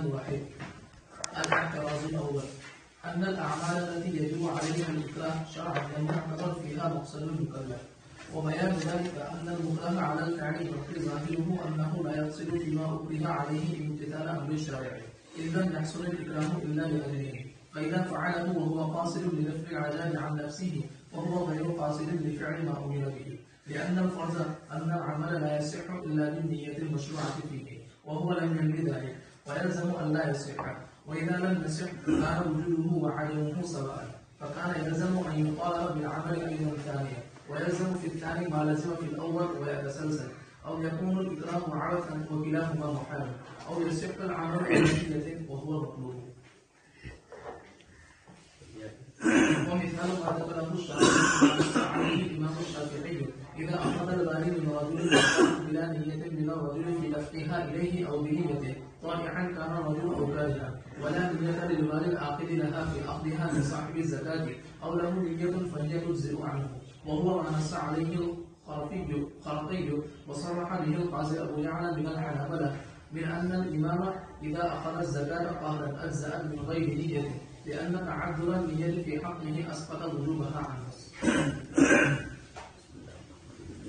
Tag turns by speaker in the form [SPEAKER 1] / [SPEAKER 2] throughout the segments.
[SPEAKER 1] واحد. الاعتراض الأول أن الأعمال التي يجب عليها الإكراه شرعا لم يعتبر فيها مقصد المكلف، وبيان ذلك أن المكره على الفعل التي ظاهره أنه لا يقصد فيما أكره عليه امتثال أمر الشارع، إذ لم يحصل الإكراه إلا لأجله، فإذا فعله وهو قاصد لرفع العذاب عن نفسه وهو غير قاصد لفعل ما أمر به، لأن الفرض أن العمل لا يصح إلا بالنية المشروعة فيه، وهو لم ينوي ذلك، ويلزم أن لا يصح، وإذا لم يصح كان وجوده وعدمه سواء، فكان يلزم أن يطالب بالعمل أيضا ثانيا، ويلزم في الثاني ما لزم في الأول ويتسلسل، أو يكون الإكراه عبثا وكلاهما محال، أو يصح العمل بنية وهو مطلوب. ومثال ما ذكره الإمام الشافعي إذا أخذ الغالي من رجل بلا نية من الرجل في دفعها إليه أو بنيته طائعا كان الرجل أو كارها، ولا نية للمال العاقد لها في أخذها من صاحب الزكاة، أو له نية فهي تجزئ عنه، وهو ما نص عليه الخرقي وصرح به القاضي أبو يعلى من الحنابلة من أن الإمام إذا أخذ الزكاة قهرا أجزأت من غير نية، لأن تعذر النية في حقه أسقط وجوبها عنه.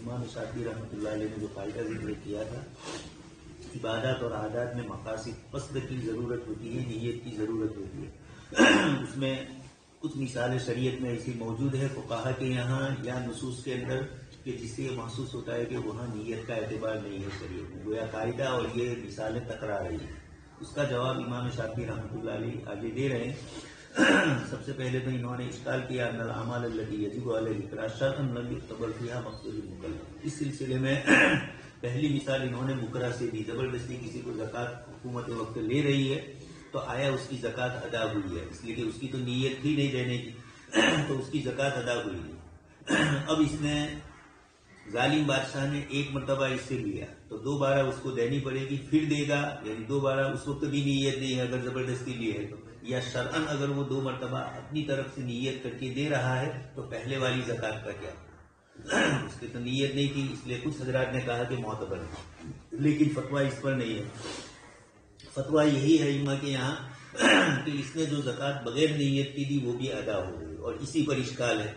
[SPEAKER 2] امام شافعی رحمۃ اللہ علیہ نے جو قاعدہ ذکر کیا تھا، عبادات اور عادات میں مقاصد قصد کی ضرورت ہوتی ہے، نیت کی ضرورت ہوتی ہے. اس میں کچھ مثالیں شریعت میں ایسی موجود ہے فقہا کے یہاں یا نصوص کے اندر کہ جس سے یہ محسوس ہوتا ہے کہ وہاں نیت کا اعتبار نہیں ہے شریعت میں، گویا قاعدہ اور یہ مثالیں ٹکرا رہی ہیں. اس کا جواب امام شافعی رحمۃ اللہ علیہ آگے دے رہے ہیں. سب سے پہلے تو انہوں نے اشکال کیا ان الاعمال التي يجب عليها الاكراه شرعا لم يعتبر فيها مقصود المكلف. اس سلسلے میں پہلی مثال انہوں نے مکرہ سے دی. زبردستی کسی کو زکوٰۃ حکومت وقت لے رہی ہے تو آیا اس کی زکوٰۃ ادا ہوئی ہے، اس لیے کہ اس کی تو نیت تھی نہیں دینے کی، تو اس کی زکوٰۃ ادا ہوئی ہے. اب اس نے ظالم بادشاہ نے ایک مرتبہ اس سے لیا تو دوبارہ اس کو دینی پڑے گی، پھر دے گا، یعنی دوبارہ اس وقت بھی نیت نہیں ہے اگر زبردستی لی ہے تو، یا شرعاً اگر وہ دو مرتبہ اپنی طرف سے نیت کر کے دے رہا ہے تو پہلے والی زکوٰۃ کا کیا؟ اس کی تو نیت نہیں تھی، اس لیے کچھ حضرات نے کہا کہ معتبر ہے، لیکن فتویٰ اس پر نہیں ہے. فتویٰ یہی ہے ائمہ کے یہاں کہ اس نے جو زکوٰۃ بغیر نیت کی دی وہ بھی ادا ہو گئی، اور اسی پر اشکال ہے.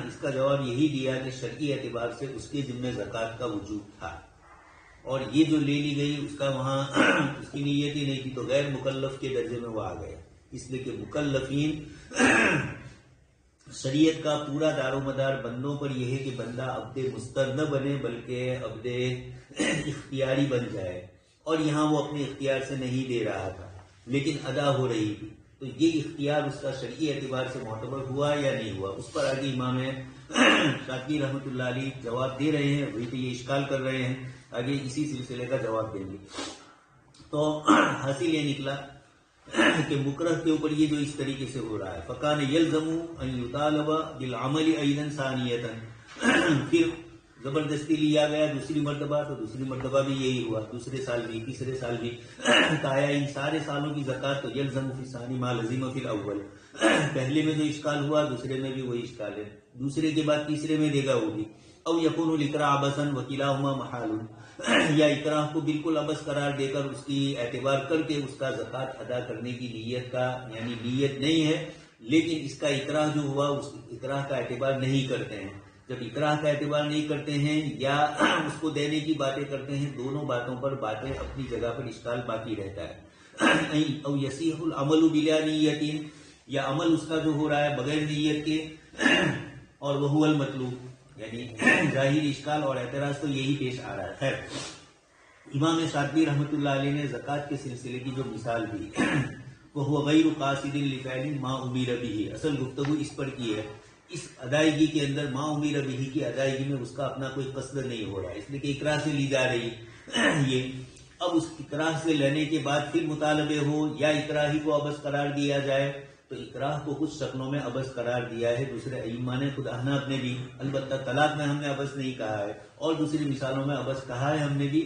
[SPEAKER 2] اس کا جواب یہی دیا کہ شرعی اعتبار سے اس کے ذمہ زکوٰۃ کا وجوب تھا، اور یہ جو لے لی گئی اس کا وہاں اس کی نیت ہی نہیں تھی، تو غیر مکلف کے درجے میں وہ آ گیا. اس لیے کہ مکلفین شریعت کا پورا دار و مدار بندوں پر یہ ہے کہ بندہ عبد مستر نہ بنے بلکہ عبد اختیاری بن جائے، اور یہاں وہ اپنے اختیار سے نہیں دے رہا تھا لیکن ادا ہو رہی تھی، تو یہ اختیار اس کا شرعی اعتبار سے معتبر ہوا یا نہیں ہوا. اس پر آگے امام شافعی رحمۃ اللہ علیہ جواب دے رہے ہیں، وہی تو یہ اشکال کر رہے ہیں، آگے اسی سلسلے کا جواب دیں گے. تو حاصل یہ نکلا کہ مکرہ کے اوپر یہ جو اس طریقے سے ہو رہا ہے، فکان یلزم ان یطالب بالعمل ایضا ثانیۃ، پھر زبردستی لیا گیا دوسری مرتبہ تو دوسری مرتبہ بھی یہی ہوا، دوسرے سال بھی تیسرے سال بھی. آیا ان سارے سالوں کی زکوٰۃ تو یلزم فی ثانی ما لزم فی الاول، پہلے میں جو اشکال ہوا دوسرے میں بھی وہی اشکال ہے، دوسرے کے بعد تیسرے میں دے گا وہ بھی. او یکون الاکراہ عبثا وکلاہما محال، یا اکراہ کو بالکل عبث قرار دے کر اس کی اعتبار کر کے اس کا زکوٰۃ ادا کرنے کی نیت کا یعنی نیت نہیں ہے، لیکن اس کا اکراہ جو ہوا اس اکراہ کا اعتبار نہیں کرتے ہیں. جب اکراہ کا اعتبار نہیں کرتے ہیں یا اس کو دینے کی باتیں کرتے ہیں، دونوں باتوں پر باتیں اپنی جگہ پر اشکال باقی رہتا ہے. او یصیح العمل بلا نیت، یا عمل اس کا جو ہو رہا ہے بغیر نیت کے، اور وہو المطلوب، یعنی ظاہری اشکال اور اعتراض تو یہی پیش آ رہا ہے. خیر، امام شافعی رحمۃ اللہ علیہ نے زکوٰۃ کے سلسلے کی جو مثال دی وہ غیر قاصد لفعل ما امر به، اصل گفتگو اس پر کی ہے. اس ادائیگی کے اندر ما امر به کی ادائیگی میں اس کا اپنا کوئی قصد نہیں ہو رہا ہے، اس لیے کہ اکراہ سے لی جا رہی یہ. اب اس اکراہ سے لینے کے بعد پھر مطالبے ہو یا اکراہی کو عبث قرار دیا جائے، تو اکراہ کو کچھ شکلوں میں عبث قرار دیا ہے دوسرے ائمہ نے، خود احناف نے بھی، البتہ طلاق میں ہم نے عبث نہیں کہا ہے، اور دوسری مثالوں میں عبث کہا ہے ہم نے بھی،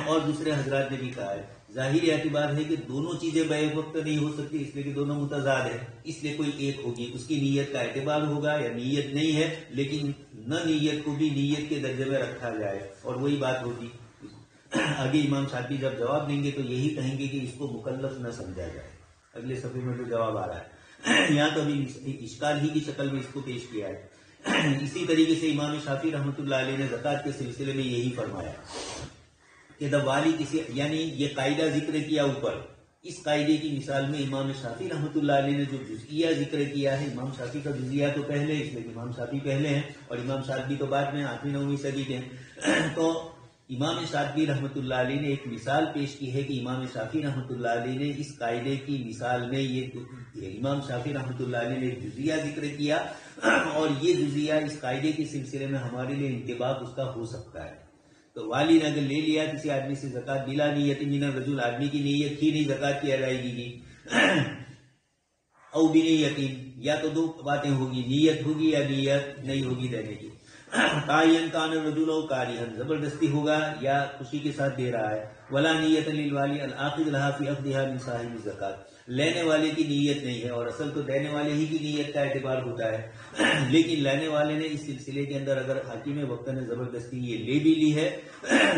[SPEAKER 2] اور دوسرے حضرات نے بھی کہا ہے. ظاہر اعتبار ہے کہ دونوں چیزیں بیک وقت نہیں ہو سکتی، اس لیے کہ دونوں متضاد ہیں، اس لیے کوئی ایک ہوگی، اس کی نیت کا اعتبار ہوگا یا نیت نہیں ہے، لیکن نہ نیت کو بھی نیت کے درجے میں رکھا جائے، اور وہی بات ہوگی. آگے امام شافعی جب جواب دیں گے تو یہی کہیں گے کہ اس کو مکلف نہ سمجھا جائے. اگلے صفحے میں جو جواب آ رہا ہے یہاں تو ابھی اشکال ہی کی شکل میں اس کو پیش کیا ہے. اسی طریقے سے امام شافعی رحمۃ اللہ علیہ نے زکوٰۃ کے سلسلے میں یہی فرمایا کہ جب والی کسی، یعنی یہ قاعدہ ذکر کیا اوپر، اس قاعدے کی مثال میں امام شافعی رحمۃ اللہ علیہ نے جو جزئیہ ذکر کیا ہے، امام شافعی کا جزئیہ تو پہلے، اس لیے امام شافعی پہلے ہیں اور امام شاطبی تو بعد میں 8ویں 9ویں صدی کے ہیں. تو امام شاطبی رحمۃ اللہ علیہ نے ایک مثال پیش کی ہے کہ امام شافعی رحمۃ اللہ علیہ نے اس قاعدے کی مثال میں امام شافعی رحمۃ اللہ علیہ نے ایک جزئیہ ذکر کیا اور یہ جزئیہ اس قاعدے کے سلسلے میں ہمارے لیے انطباق اس کا ہو سکتا ہے. تو والی نے اگر لے لیا کسی آدمی سے زکوٰۃ بلا نیت من الرجل، آدمی کی نیت ہی نہیں زکوٰۃ کی ادائیگی کی، او بنیت، یا تو دو باتیں ہوگی، نیت ہوگی یا نیت نہیں ہوگی دینے کی. تعین کان الرجل او کارہن، زبردستی ہوگا یا خوشی کے ساتھ دے رہا ہے. ولا نیت للوالی العاقد لها فی اخذها من صاحب الزکوٰۃ، لینے والے کی نیت نہیں ہے، اور اصل تو دینے والے ہی کی نیت کا اعتبار ہوتا ہے. لیکن لینے والے نے اس سلسلے کے اندر اگر حاکم وقت نے زبردستی یہ لے بھی لی ہے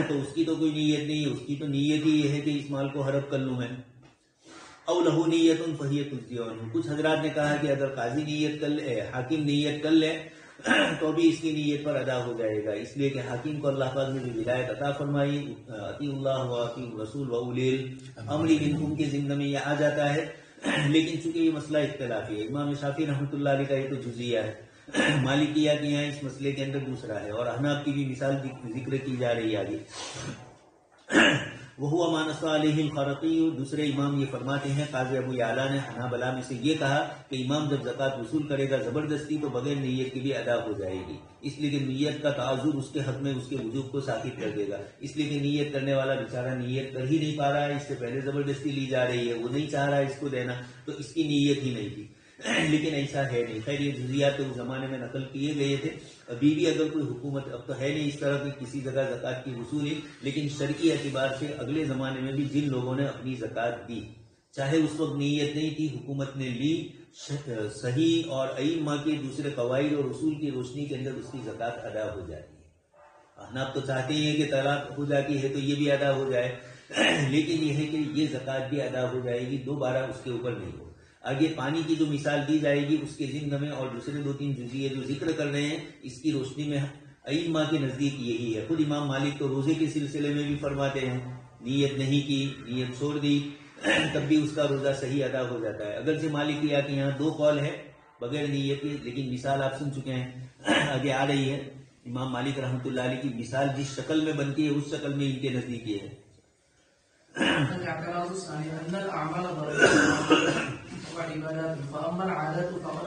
[SPEAKER 2] تو اس کی تو کوئی نیت نہیں ہے، اس کی تو نیت ہی یہ ہے کہ اس مال کو ہڑپ کر لوں میں. او لہو نیت فہی تجزی عنہ، کچھ حضرات نے کہا کہ اگر قاضی نیت کر لے، حاکم نیت کر لے تو بھی اس کی نیت پر ادا ہو جائے گا، اس لیے کہ حاکم کو اللہ پاک نے جو ہدایت عطا فرمائی، اطیعوا اللہ و اطیعوا الرسول واولی الامر منکم کے ضمن میں یہ آ جاتا ہے. لیکن چونکہ یہ مسئلہ اختلافی ہے، امام شافعی رحمۃ اللہ علیہ کا یہ تو جزیہ ہے، مالکیہ کے یہاں اس مسئلے کے اندر دوسرا ہے، اور احناف کی بھی مثال ذکر کی جا رہی ہے آگے. وہو ما نص علیہ الخرقی، دوسرے امام یہ فرماتے ہیں، قاضی ابو یعلا نے حنابلہ میں سے یہ کہا کہ امام جب زکوٰۃ وصول کرے گا زبردستی تو بغیر نیت کی بھی ادا ہو جائے گی، اس لیے کہ نیت کا تعذر اس کے حق میں اس کے وجوب کو ساقط کر دے گا، اس لیے کہ نیت کرنے والا بیچارہ نیت کر ہی نہیں پا رہا ہے، اس سے پہلے زبردستی لی جا رہی ہے، وہ نہیں چاہ رہا ہے اس کو دینا، تو اس کی نیت ہی نہیں تھی. لیکن ایسا ہے نہیں. خیر یہ جزیات تو اس زمانے میں نقل کیے گئے تھے، ابھی بھی اگر کوئی حکومت، اب تو ہے نہیں اس طرح کی کسی جگہ زکوٰۃ کی وصولی، لیکن شرعی اعتبار سے اگلے زمانے میں بھی جن لوگوں نے اپنی زکوٰۃ دی، چاہے اس وقت نیت نہیں تھی، حکومت نے لی، صحیح اور ائمہ کے دوسرے قواعد اور اصول کی روشنی کے اندر اس کی زکوٰۃ ادا ہو جاتی ہے. احناف تو چاہتے ہیں کہ طلاق ہو جاتی ہے تو یہ بھی ادا ہو جائے، لیکن یہ ہے کہ یہ زکوٰۃ بھی ادا ہو جائے گی، دوبارہ اس کے اوپر نہیں ہو. آگے پانی کی جو مثال دی جائے گی اس کے ضمن میں، اور دوسرے 2-3 جزئیے جو ذکر کر رہے ہیں اس کی روشنی میں ائمہ کے نزدیک یہی ہے. خود امام مالک تو روزے کے سلسلے میں بھی فرماتے ہیں نیت نہیں کی، نیت چھوڑ دی، تب بھی اس کا روزہ صحیح ادا ہو جاتا ہے. اگرچہ مالکیہ کے یہاں 2 قول ہے بغیر نیت کے، لیکن مثال آپ سن چکے ہیں، آگے آ رہی ہے. امام مالک رحمۃ اللہ علیہ کی مثال جس شکل میں بنتی ہے اس شکل میں ان کے نزدیک یہ ہے.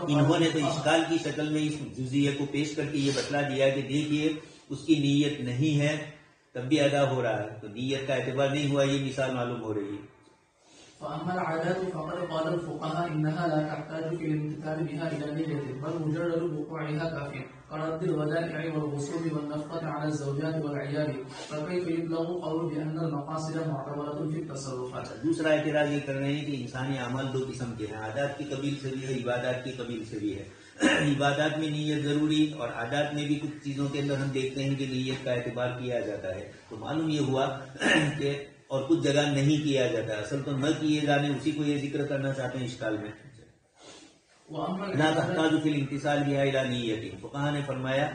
[SPEAKER 2] انہوں نے تو اشکال کی شکل میں اس جزیے کو پیش کر کے یہ بتلا دیا کہ دیکھیے اس کی نیت نہیں ہے تب بھی ادا ہو رہا ہے، تو نیت کا اعتبار نہیں ہوا، یہ مثال معلوم ہو رہی ہے.
[SPEAKER 1] فأما العادات فقد قال الفقهاء إنها لا تحتاج في الامتثال بها إلى نية، بل مجرد وقوعها كافٍ، كرد الودائع والغصوب والنفقة على الزوجات والعيال، فكيف يبلغ قول بأن المقاصد معتبرة في التصرفات.
[SPEAKER 2] دوسرا اعتراض یہ کر رہے ہیں کہ انسانی اعمال 2 قسم کے ہیں، عادات کی قبیل سے بھی ہے، عبادات کی قبیل سے بھی ہے. عبادات میں نیت ضروری، اور عادات میں بھی کچھ چیزوں کے اندر ہم دیکھتے ہیں کہ نیت کا اعتبار کیا جاتا ہے. تو معلوم یہ ہوا کہ اور کچھ جگہ نہیں کیا جاتا، اصل تو نہ کیے جانے اسی کو یہ ذکر کرنا چاہتے ہیں اشکال میں. لا تحتاج فی الامتثال بها الى نیت، فقہاء نے فرمایا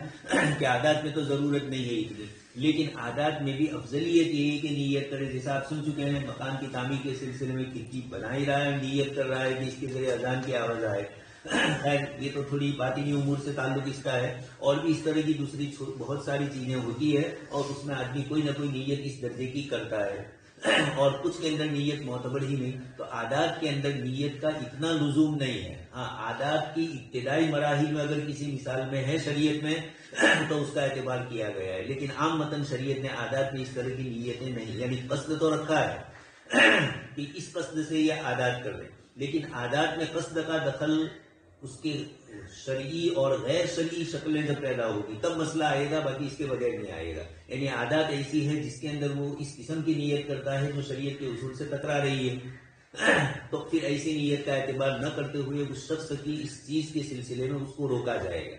[SPEAKER 2] کہ عادات میں تو ضرورت نہیں ہے اتنی، لیکن عادات میں بھی افضلیت یہ ہے کہ نیت کرے. جیسا آپ سن چکے ہیں مکان کی تعمیر کے سلسلے میں کھڑکی بنا ہی رہا ہے، نیت کر رہا ہے کہ اس کے ذریعے اذان کی آواز آئے. خیر یہ تو تھوڑی باطنی امور سے تعلق اس کا ہے، اور بھی اس طرح کی دوسری بہت ساری چیزیں ہوتی ہے اور اس میں آدمی کوئی نہ کوئی نیت اس درجے کی کرتا ہے، اور کچھ کے اندر نیت معتبر ہی نہیں. تو عادات کے اندر نیت کا اتنا لزوم نہیں ہے. ہاں عادات کی ابتدائی مراحل میں اگر کسی مثال میں ہے شریعت میں تو اس کا اعتبار کیا گیا ہے، لیکن عام متن شریعت نے عادات میں اس طرح کی نیتیں نہیں، یعنی قصد تو رکھا ہے کہ اس قصد سے یہ عادات کر رہے، لیکن عادات میں قصد کا دخل اس کے شرعی اور غیر شرعی شکلیں جب پیدا ہوگی تب مسئلہ آئے گا، باقی اس کے بغیر نہیں آئے گا. یعنی عادات ایسی ہے جس کے اندر وہ اس قسم کی نیت کرتا ہے جو شریعت کے اصول سے ٹکرا رہی ہے، تو پھر ایسی نیت کا اعتبار نہ کرتے ہوئے اس شخص کی اس چیز کے سلسلے میں اس کو روکا جائے گا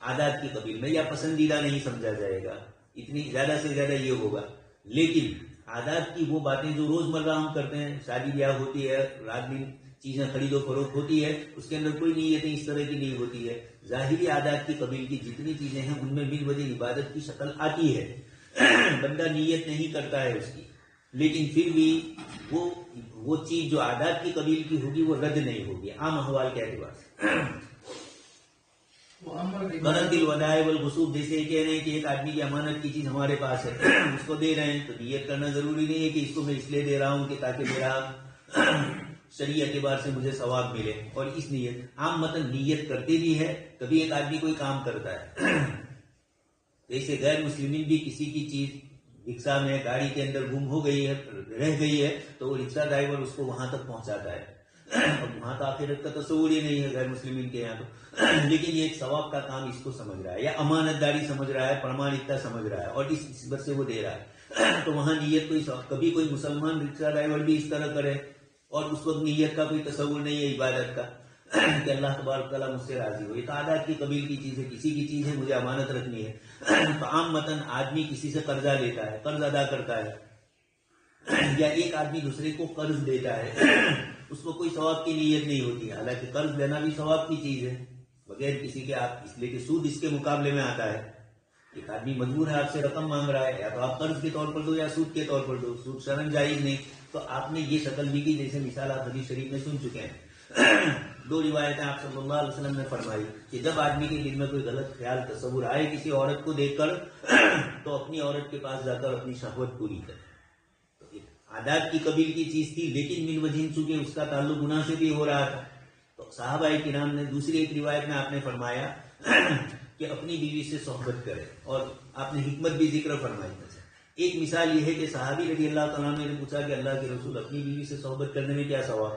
[SPEAKER 2] عادات کی قبیل میں، یا پسندیدہ نہیں سمجھا جائے گا، اتنی زیادہ سے زیادہ یہ ہوگا. لیکن عادات کی وہ باتیں جو روزمرہ ہم کرتے ہیں، شادی بیاہ ہوتی ہے، رات دن چیزیں خرید و فروخت ہوتی ہے، اس کے اندر کوئی نیتیں اس طرح کی نہیں ہوتی ہے. ظاہری عادات کی قبیل کی جتنی چیزیں ہیں ان میں بن وجہ عبادت کی شکل آتی ہے، بندہ نیت نہیں کرتا ہے اس کی، لیکن پھر بھی وہ چیز جو عادات کی قبیل کی ہوگی وہ رد نہیں ہوگی عام احوال کے اعتبار سے. قرض الوداع والغصوب، جیسے کہہ رہے ہیں کہ ایک آدمی کی امانت کی چیز ہمارے پاس ہے، اس کو دے رہے ہیں تو نیت کرنا ضروری نہیں ہے کہ اس کو میں اس لیے دے رہا ہوں کہ تاکہ میرا شرعی اعتبار سے مجھے ثواب ملے. اور اس نیت عام متن نیت کرتے بھی ہے. کبھی ایک آدمی کوئی کام کرتا ہے، جیسے غیر مسلمین بھی کسی کی چیز رکشا میں گاڑی کے اندر گم ہو گئی ہے، رہ گئی ہے، تو وہ رکشا ڈرائیور اس کو وہاں تک پہنچاتا ہے. اور وہاں تو آخرت کا تصور ہی نہیں ہے غیر مسلمین کے یہاں تو، لیکن یہ ایک ثواب کا کام اس کو سمجھ رہا ہے، یا امانت داری سمجھ رہا ہے، پرمانکتا سمجھ رہا ہے، اور اس نسبت سے وہ دے رہا ہے. تو وہاں نیت کوئی کبھی کوئی مسلمان رکشا ڈرائیور بھی اس طرح کرے اور اس وقت نیت کا کوئی تصور نہیں ہے عبادت کا کہ اللہ تبارک تعالیٰ مجھ سے راضی ہو. یہ تو عادات کی قبیل کی چیز ہے، کسی کی چیز ہے، مجھے امانت رکھنی ہے. تو عام متن آدمی کسی سے قرضہ لیتا ہے، قرض ادا کرتا ہے، یا ایک آدمی دوسرے کو قرض دیتا ہے، اس کو کوئی ثواب کی نیت نہیں ہوتی ہے. حالانکہ قرض لینا بھی ثواب کی چیز ہے بغیر کسی کے، آپ اس لیے کہ سود اس کے مقابلے میں آتا ہے. ایک آدمی مجبور ہے آپ سے رقم مانگ رہا ہے، یا تو آپ قرض کے طور پر دو یا سود کے طور پر دو. سود شرعاً جائز نہیں. تو آپ نے یہ شکل بھی کی، جیسے مثال آپ حدیث شریف میں سن چکے ہیں. 2 روایتیں آپ صلی اللہ علیہ وسلم نے فرمائی کہ جب آدمی کے دل میں کوئی غلط خیال تصور آئے کسی عورت کو دیکھ کر، تو اپنی عورت کے پاس جا کر اپنی شہوت پوری کرے. تو ایک عادات کی قبیل کی چیز تھی، لیکن من وجہ چونکہ اس کا تعلق گناہ سے بھی ہو رہا تھا. تو صحابہ کرام نے دوسری ایک روایت میں آپ نے فرمایا کہ اپنی بیوی سے صحبت کرے، اور آپ نے حکمت بھی ذکر فرمائی. ایک مثال یہ ہے کہ صحابی رضی اللہ تعالیٰ نے پوچھا کہ اللہ کے رسول اپنی بیوی سے صحبت کرنے میں کیا ثواب؟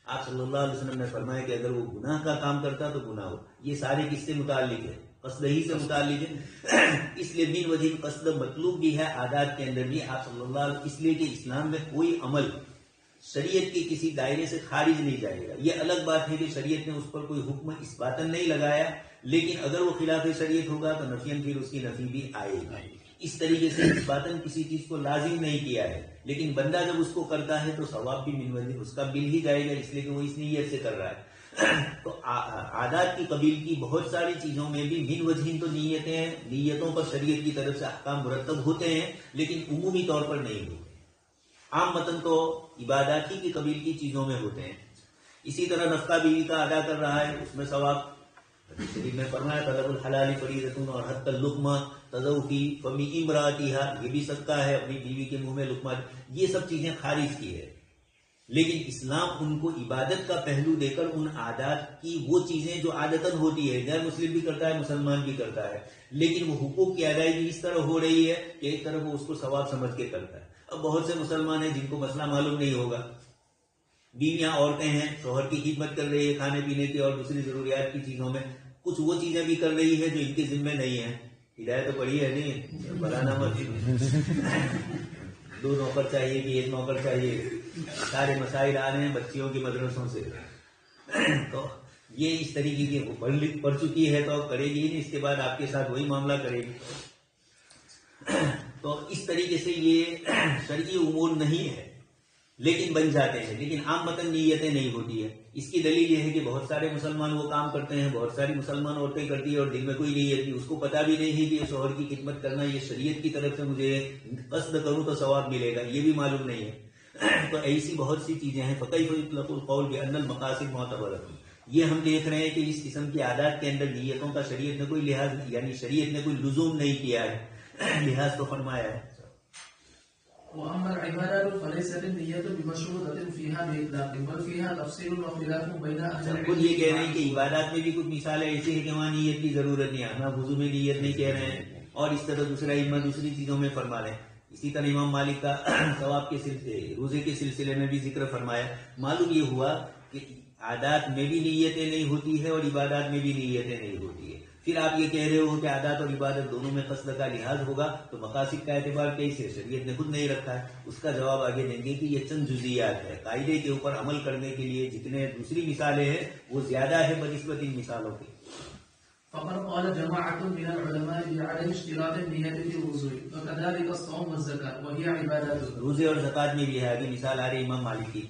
[SPEAKER 2] آپ صلی اللہ علیہ وسلم نے فرمایا کہ اگر وہ گناہ کا کام کرتا تو گناہ ہو. یہ سارے کس سے متعلق ہے؟ قصد ہی سے متعلق ہے. اس لیے من وجہ قصد مطلوب بھی ہے عادات کے اندر بھی آپ صلی اللہ علیہ وسلم، اس لیے کہ اسلام میں کوئی عمل شریعت کے کسی دائرے سے خارج نہیں جائے گا. یہ الگ بات ہے کہ شریعت نے اس پر کوئی حکم اثباتاً نہیں لگایا، لیکن اگر وہ خلاف شریعت ہوگا تو نفیاً پھر اس کی نفی بھی آئے گی. اس طریقے سے اثباتاً کسی چیز کو لازم نہیں کیا ہے، لیکن بندہ جب اس کو کرتا ہے تو ثواب بھی من وجہ اس کا بل ہی جائے گا، اس لیے کہ وہ اس نیت سے کر رہا ہے. تو عادات کی قبیل کی بہت ساری چیزوں میں بھی من وجہ تو نیتیں ہیں، نیتوں پر شریعت کی طرف سے احکام مرتب ہوتے ہیں، لیکن عمومی طور پر نہیں ہوتے. عام متن تو عبادات ہی کی قبیل کی چیزوں میں ہوتے ہیں. اسی طرح نفقہ بیوی کا ادا کر رہا ہے، اس میں ثواب شریف میں فرمایا طلب الحلال فریضۃ، اور حتی اللقمہ تضع فی فم امرأتها، یہ بھی صدقہ ہے اپنی بیوی کے منہ میں لقمہ. یہ سب چیزیں خارج کی ہے، لیکن اسلام ان کو عبادت کا پہلو دے کر ان عادات کی وہ چیزیں جو عادتاً ہوتی ہے، غیر مسلم بھی کرتا ہے مسلمان بھی کرتا ہے، لیکن وہ حقوق کی ادائیگی اس طرح ہو رہی ہے کہ ایک طرف وہ اس کو ثواب سمجھ کے کرتا ہے. اب بہت سے مسلمان ہیں جن کو مسئلہ معلوم نہیں ہوگا، بیویاں عورتیں ہیں، شوہر کی خدمت کر رہی ہے کھانے پینے کی اور دوسری ضروریات کی چیزوں میں، کچھ وہ چیزیں بھی کر رہی ہے جو ان کے ذمہ نہیں ہیں. ہدایت تو پڑھی ہے نہیں، بلانا مت. 2 نوکر چاہیے کہ 1 نوکر چاہیے، سارے مسائل آ رہے ہیں بچیوں کی مدرسوں سے. تو یہ اس طریقے کی پڑھ چکی ہے تو کرے گی نہیں، اس کے بعد آپ کے ساتھ وہی معاملہ کرے گی. تو اس طریقے سے یہ شرعی امور نہیں ہے، لیکن بن جاتے ہیں، لیکن عام متن نیتیں نہیں ہوتی ہے. اس کی دلیل یہ ہے کہ بہت سارے مسلمان وہ کام کرتے ہیں، بہت ساری مسلمان عورتیں کرتی ہیں اور دل میں کوئی نیت نہیں، اس کو پتہ بھی نہیں ہے کہ شوہر کی خدمت کرنا یہ شریعت کی طرف سے مجھے قصد کروں تو ثواب ملے گا، یہ بھی معلوم نہیں ہے. تو ایسی بہت سی چیزیں ہیں. فقیف یطلق القول بان المقاصد معتبرۃ، یہ ہم دیکھ رہے ہیں کہ اس قسم کی عادات کے اندر نیتوں کا شریعت نے کوئی لحاظ، یعنی شریعت نے کوئی لزوم نہیں کیا ہے، لحاظ تو فرمایا ہے.
[SPEAKER 1] وأما العبادات فليست النية بمشروطة فيها بإطلاق، بل فيها تفصيل واختلاف بين أهل العلم.
[SPEAKER 2] خود یہ کہہ رہے ہیں کہ عبادات میں بھی کچھ مثالیں ایسی ہیں کہ وہاں نیت کی ضرورت نہیں ہے، ہم وضو میں نیت نہیں کہہ رہے ہیں، اور اس طرح دوسرا علم دوسری چیزوں میں فرما رہے ہیں. اسی طرح امام مالک کا ثواب کے سلسلے، روزے کے سلسلے میں بھی ذکر فرمایا. معلوم یہ ہوا کہ عادات میں بھی نیتیں نہیں ہوتی ہے اور عبادات میں بھی نیتیں نہیں ہوتی ہے. پھر آپ یہ کہہ رہے ہو کہ عادات اور عبادت دونوں میں قصد کا لحاظ ہوگا، تو مقاصد کا اعتبار کیسے؟ شریعت نے خود نہیں رکھا ہے. اس کا جواب آگے دیں گے کہ یہ چند جزیات ہے، قاعدے کے اوپر عمل کرنے کے لیے جتنے دوسری مثالیں ہیں وہ زیادہ ہے بنسبت ان مثالوں کے.
[SPEAKER 1] فقد قال جماعة من العلماء بعدم اشتراط النية في الوضوء وكذلك الصوم والزكاة وهي عبادات
[SPEAKER 2] روزے اور زکات میں بھی ہے، آگے مثال آ رہی امام مالک کی.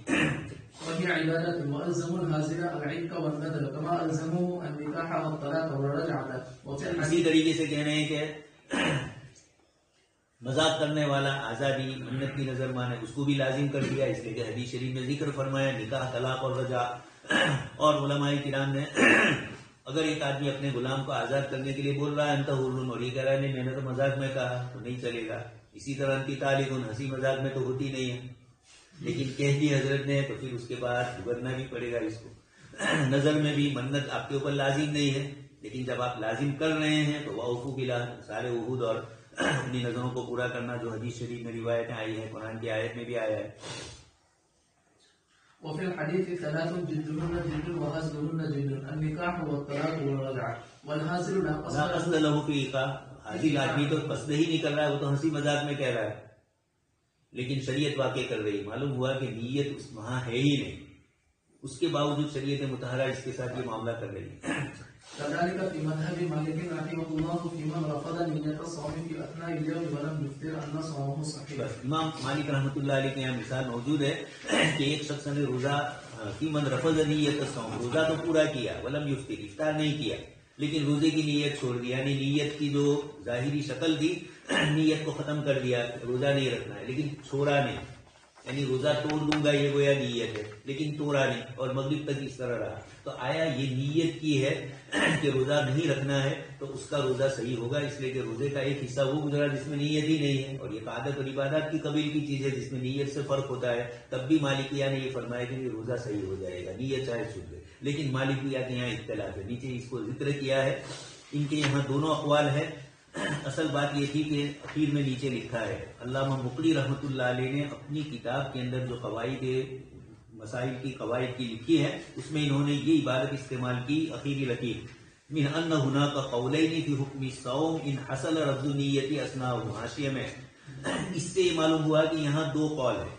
[SPEAKER 1] وهي عبادات وألزموا الهازل العتق والنذر كما ألزموه النكاح والطلاق والرجعة وفي
[SPEAKER 2] اسی
[SPEAKER 1] الحديث
[SPEAKER 2] طریقے سے کہہ رہے ہیں کہ مذاق کرنے والا آزادی منت کی نظر مانے اس کو بھی لازم کر دیا، اس لیے کہ حدیث شریف میں ذکر فرمایا نکاح، طلاق اور رجع. اور علماء کرام نے اگر ایک آدمی اپنے غلام کو آزاد کرنے کے لیے بول رہا ہے انت حر، اور یہ کہہ رہا ہے نہیں میں نے تو مذاق میں کہا، تو نہیں چلے گا. اسی طرح ان کی تعلق ہنسی مذاق میں تو ہوتی نہیں ہے، لیکن کہہ دی حضرت نے تو پھر اس کے بعد بھگتنا بھی پڑے گا اس کو. نظر میں بھی منت آپ کے اوپر لازم نہیں ہے، لیکن جب آپ لازم کر رہے ہیں تو وَأَوْفُوا بِالْعَهْدِ، سارے عہود اور اپنی نظروں کو پورا کرنا جو حدیث شریف میں روایتیں آئی ہیں، قرآن کی آیت میں بھی آیا ہے.
[SPEAKER 1] وفي الحديث ثلاث جلدهن جلد وهزلهن جلد النكاح والطلاق والرجعة والهازل لا
[SPEAKER 2] لا
[SPEAKER 1] قصد
[SPEAKER 2] قصد له فی ایقاع، حاضر آدمی تو قصد ہی نہیں کر رہا ہے، وہ تو ہنسی مذاق میں کہہ رہا ہے، لیکن شریعت واقع کر رہی. معلوم ہوا کہ نیت اس وہاں ہے ہی نہیں، اس کے باوجود شریعت مطہرہ اس کے ساتھ یہ معاملہ کر رہی ہے.
[SPEAKER 1] كذلك في مذهب مالك رحمه الله في من رفض نية الصوم في أثناء اليوم ولم يفطر أن صومه صحيح.
[SPEAKER 2] بس امام مالک رحمۃ اللہ علیہ کے یہاں مثال موجود ہے کہ ایک شخص نے روزہ کی من رفض نیت الصوم، روزہ تو پورا کیا، ولم یفطر، افطار نہیں کیا، لیکن روزے کی نیت چھوڑ دی، یعنی نیت کی جو ظاہری شکل تھی نیت کو ختم کر دیا، روزہ نہیں رکھنا ہے، لیکن چھوڑا نہیں، یعنی روزہ توڑ دوں گا یہ گویا نیت ہے، لیکن توڑا نہیں اور مغرب تک اس طرح رہا. تو آیا یہ نیت کی ہے کہ روزہ نہیں رکھنا ہے تو اس کا روزہ صحیح ہوگا، اس لیے کہ روزے کا ایک حصہ وہ گزرا جس میں نیت ہی نہیں ہے، اور یہ عادت اور عبادات کی قبیل کی چیز ہے جس میں نیت سے فرق ہوتا ہے. تب بھی مالکیہ نے یہ فرمایا کہ یہ روزہ صحیح ہو جائے گا، نیت چاہے چھوٹ گئے. لیکن مالکیہ کے یہاں اختلاف ہے، نیچے اس کو ذکر کیا ہے، ان کے یہاں دونوں اقوال ہے. اصل بات یہ تھی کہ اخیر میں نیچے لکھا ہے، علامہ مقری رحمۃ اللہ علیہ نے اپنی کتاب کے اندر جو قواعد مسائل کی قواعد کی لکھی ہے اس میں انہوں نے یہ عبارت استعمال کی اخیری لکیر من ان هناك قولین فی حکم الصوم ان حصل رفض نیت اثناء. حاشیے میں اس سے یہ معلوم ہوا کہ یہاں دو قول ہیں.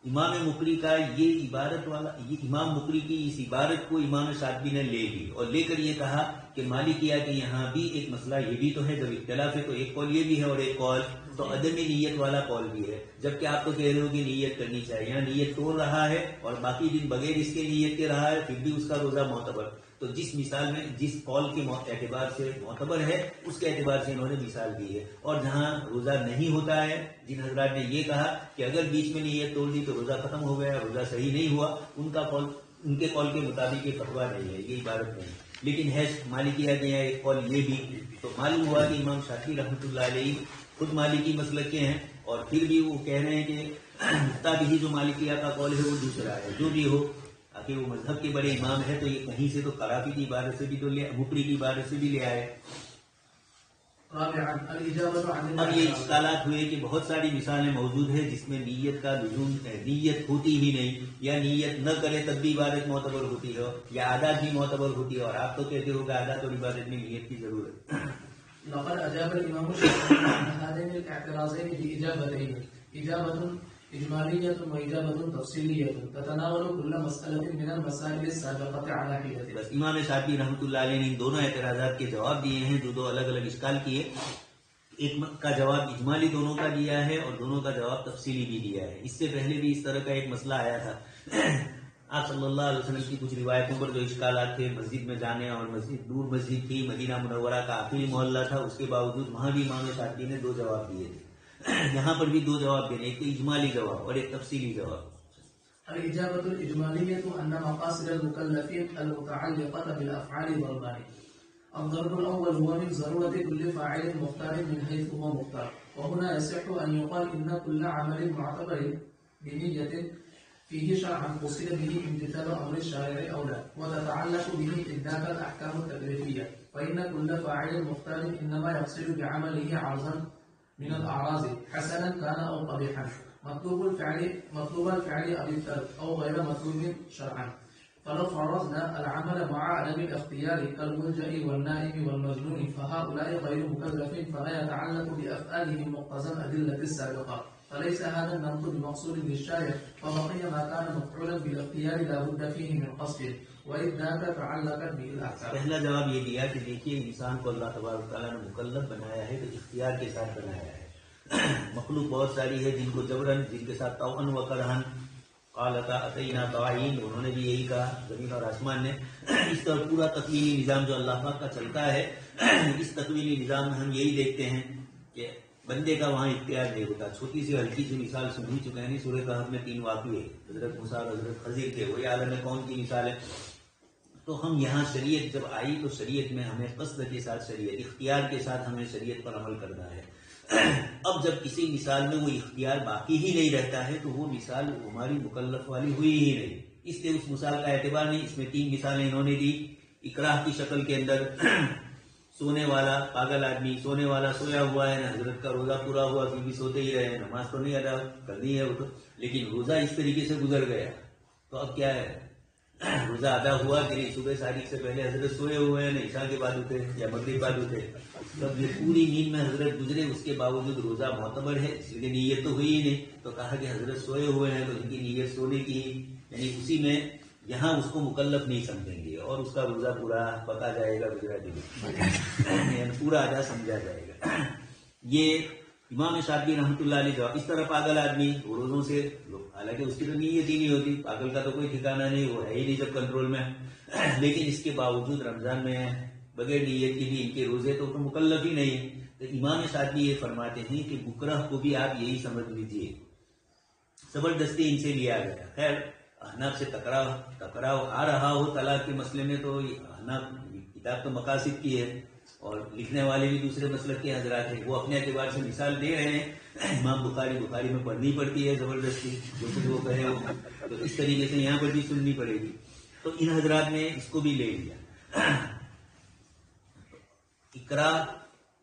[SPEAKER 2] امام مقری کا یہ عبارت والا، یہ امام مقری کی اس عبارت کو امام شاطبی نے لے لی اور لے کر یہ کہا کہ مالکیہ کے یہاں بھی ایک مسئلہ یہ بھی تو ہے، جب اختلاف ہے تو ایک قول یہ بھی ہے اور ایک قول تو عدم نیت والا قول بھی ہے. جبکہ آپ تو کہہ رہے ہو کہ نیت کرنی چاہیے، یہاں نیت توڑ رہا ہے اور باقی دن بغیر اس کے نیت کے رہا ہے، پھر بھی اس کا روزہ معتبر. تو جس مثال میں جس قول کے اعتبار سے معتبر ہے اس کے اعتبار سے انہوں نے مثال دی ہے. اور جہاں روزہ نہیں ہوتا ہے، جن حضرات نے یہ کہا کہ اگر بیچ میں نیت توڑ دی تو روزہ ختم ہو گیا، روزہ صحیح نہیں ہوا، ان کا قول ان کے قول کے مطابق یہ فتویٰ نہیں ہے، یہ عبارت نہیں. لیکن ہے مالکیہ کے یہاں ایک قول یہ بھی. تو معلوم ہوا کہ امام شافعی رحمۃ اللہ علیہ خود مالکی مسلک کے ہیں اور پھر بھی وہ کہہ رہے ہیں کہ مفتابی جو مالکیہ کا قول ہے وہ دوسرا ہے. جو بھی ہو، آخر وہ مذہب کے بڑے امام ہے تو یہ کہیں سے تو قرافی کی عبارت سے بھی تو لے، مقری کی عبارت سے بھی لے آئے. اب یہ اشکالات ہوئے کہ بہت ساری مثالیں موجود ہیں جس میں نیت کا لزوم ہے، نیت ہوتی ہی نہیں، یا نیت نہ کرے تب بھی عبادت معتبر ہوتی ہے، یا عادات بھی معتبر ہوتی ہے، اور آپ تو کہتے ہو کہ عادات اور عبادت میں نیت کی ضرورت.
[SPEAKER 1] لقد أجاب الإمام الشافعي عن هذين الاعتراضين بإجابتين، إجابة إجمالية وإجابة تفصيلية تتناول كل مسألة من المسائل السابقة على حدة.
[SPEAKER 2] بس امام شافعی رحمۃ اللہ علیہ نے ان دونوں اعتراضات کے جواب دیے ہیں جو دو الگ الگ اشکال کیے. ایک کا جواب اجمالی دونوں کا دیا ہے اور دونوں کا جواب تفصیلی بھی دیا ہے. اس سے پہلے بھی اس طرح کا ایک مسئلہ آیا تھا. آپ صلی اللہ علیہ وسلم کی کچھ روایتوں پر جو اشکالات تھے، مسجد میں جانے اور مسجد دور مسجد تھی، مدینہ منورہ کا آخری محلہ تھا، اس کے باوجود وہاں بھی امام شافعی نے دو جواب دیے تھے. یہاں پر بھی دو جواب دینے، ایک تو اجمالی جواب اور ایک تفصیلی جواب.
[SPEAKER 1] الإجابة الإجمالية أن مقاصد المكلفين المتعلقة بالأفعال ضربان. الضرب الأول هو من ضرورة كل فاعل مختار من حيث هو مختار، وهنا يصح أن يقال إن كل عمل معتبر بنية فيه شرعا قصد به امتثال أمر الشارع أو لا، وتتعلق به تلك الأحكام التكليفية، فإن كل فاعل مختار إنما يقصد بعمله عرضا من الأعراض حسنا كان أو قبيحا، مطلوب الفعل أو الترك أو غير مطلوب شرعا. فلو فرضنا العمل مع عدم الاختيار كالملجأ والنائم والمجنون فهؤلاء غير مكلفين، فلا يتعلق بأفعالهم مقتضى الأدلة السابقة، فليس هذا النمط بمقصود للشارع فبقي ما كان مفعولا بالاختيار لا بد فيه من قصد وإذ ذاك تعلقت به الأحكام.
[SPEAKER 2] پہلا جواب یہ دیا کہ دیکھیے انسان کو اللہ تبارک تعالیٰ نے مکلف بنایا ہے تو اختیار کے ساتھ بنایا ہے. مخلوق بہت ساری ہے جن کو جبرن، جن کے ساتھ طوعاً و کرہن، قالتا اتینا طاعین، انہوں نے بھی یہی کہا، زمین اور آسمان نے. اس طرح پورا تکوینی نظام جو اللہ پاک کا چلتا ہے، اس تکوینی نظام میں ہم یہی دیکھتے ہیں کہ بندے کا وہاں اختیار نہیں ہوتا. چھوٹی سی ہلکی سی مثال سن ہی چکے ہیں، سورہ کہف میں 3 واقعے، حضرت موسیٰ اور حضرت خضر کے، وہی عالم کون کی مثال ہے. تو ہم یہاں شریعت جب آئی تو شریعت میں ہمیں قصد کے ساتھ، شریعت اختیار کے ساتھ ہمیں شریعت پر عمل کرنا ہے. اب جب کسی مثال میں وہ اختیار باقی ہی نہیں رہتا ہے تو وہ مثال ہماری مکلف والی ہوئی ہی نہیں، اس لیے اس مثال کا اعتبار نہیں. اس میں 3 مثالیں انہوں نے دی. اکراہ کی شکل کے اندر سونے والا پاگل آدمی، سونے والا سویا ہوا ہے، حضرت کا روزہ پورا ہوا پھر بھی سوتے ہی رہے، نماز تو نہیں ادا کرنی ہے وہ تو، لیکن روزہ اس طریقے سے گزر گیا. تو اب کیا ہے، روزہ ادا ہوا کہ نہیں؟ صبح صادق سے پہلے حضرت سوئے ہوئے ہیں، عشاء کے بعد اٹھے یا مغرب بعد اٹھے. جب یہ پوری نیند میں حضرت گزرے، اس کے باوجود روزہ معتبر ہے، اس لیے نیت تو ہوئی ہی نہیں. تو کہا کہ حضرت سوئے ہوئے ہیں تو ان کی نیت سونے کی ہی، یعنی اسی میں یہاں اس کو مکلف نہیں سمجھیں گے اور اس کا روزہ پورا پکا جائے گا گجراتی میں، یعنی پورا ادا سمجھا جائے گا. یہ امام شافعی رحمۃ اللہ علیہ جواب. اس طرح پاگل آدمی وہ روزوں سے، حالانکہ اس کی تو نیت ہی نہیں ہوتی، پاگل کا تو کوئی ٹھکانہ نہیں، وہ ہے ہی نہیں جب کنٹرول میں، لیکن اس کے باوجود رمضان میں بغیر نیت کے بھی ان کے روزے تو مکلف ہی نہیں ہے. تو امام شافعی یہ فرماتے ہیں کہ مکرہ کو بھی آپ یہی سمجھ لیجیے، زبردستی ان سے لیا گیا. خیر احناف سے ٹکراؤ آ رہا ہو طلاق کے مسئلے میں تو احناف کتاب تو مقاصد کی ہے اور لکھنے والے بھی دوسرے مسلک کے حضرات ہیں، وہ اپنے اعتبار سے مثال دے رہے ہیں. امام بخاری میں پڑھنی پڑتی ہے زبردستی، جو کچھ وہ کہے ہو تو اس طریقے سے یہاں پر بھی سننی پڑے گی. تو ان حضرات نے اس کو بھی لے لیا. اقرا،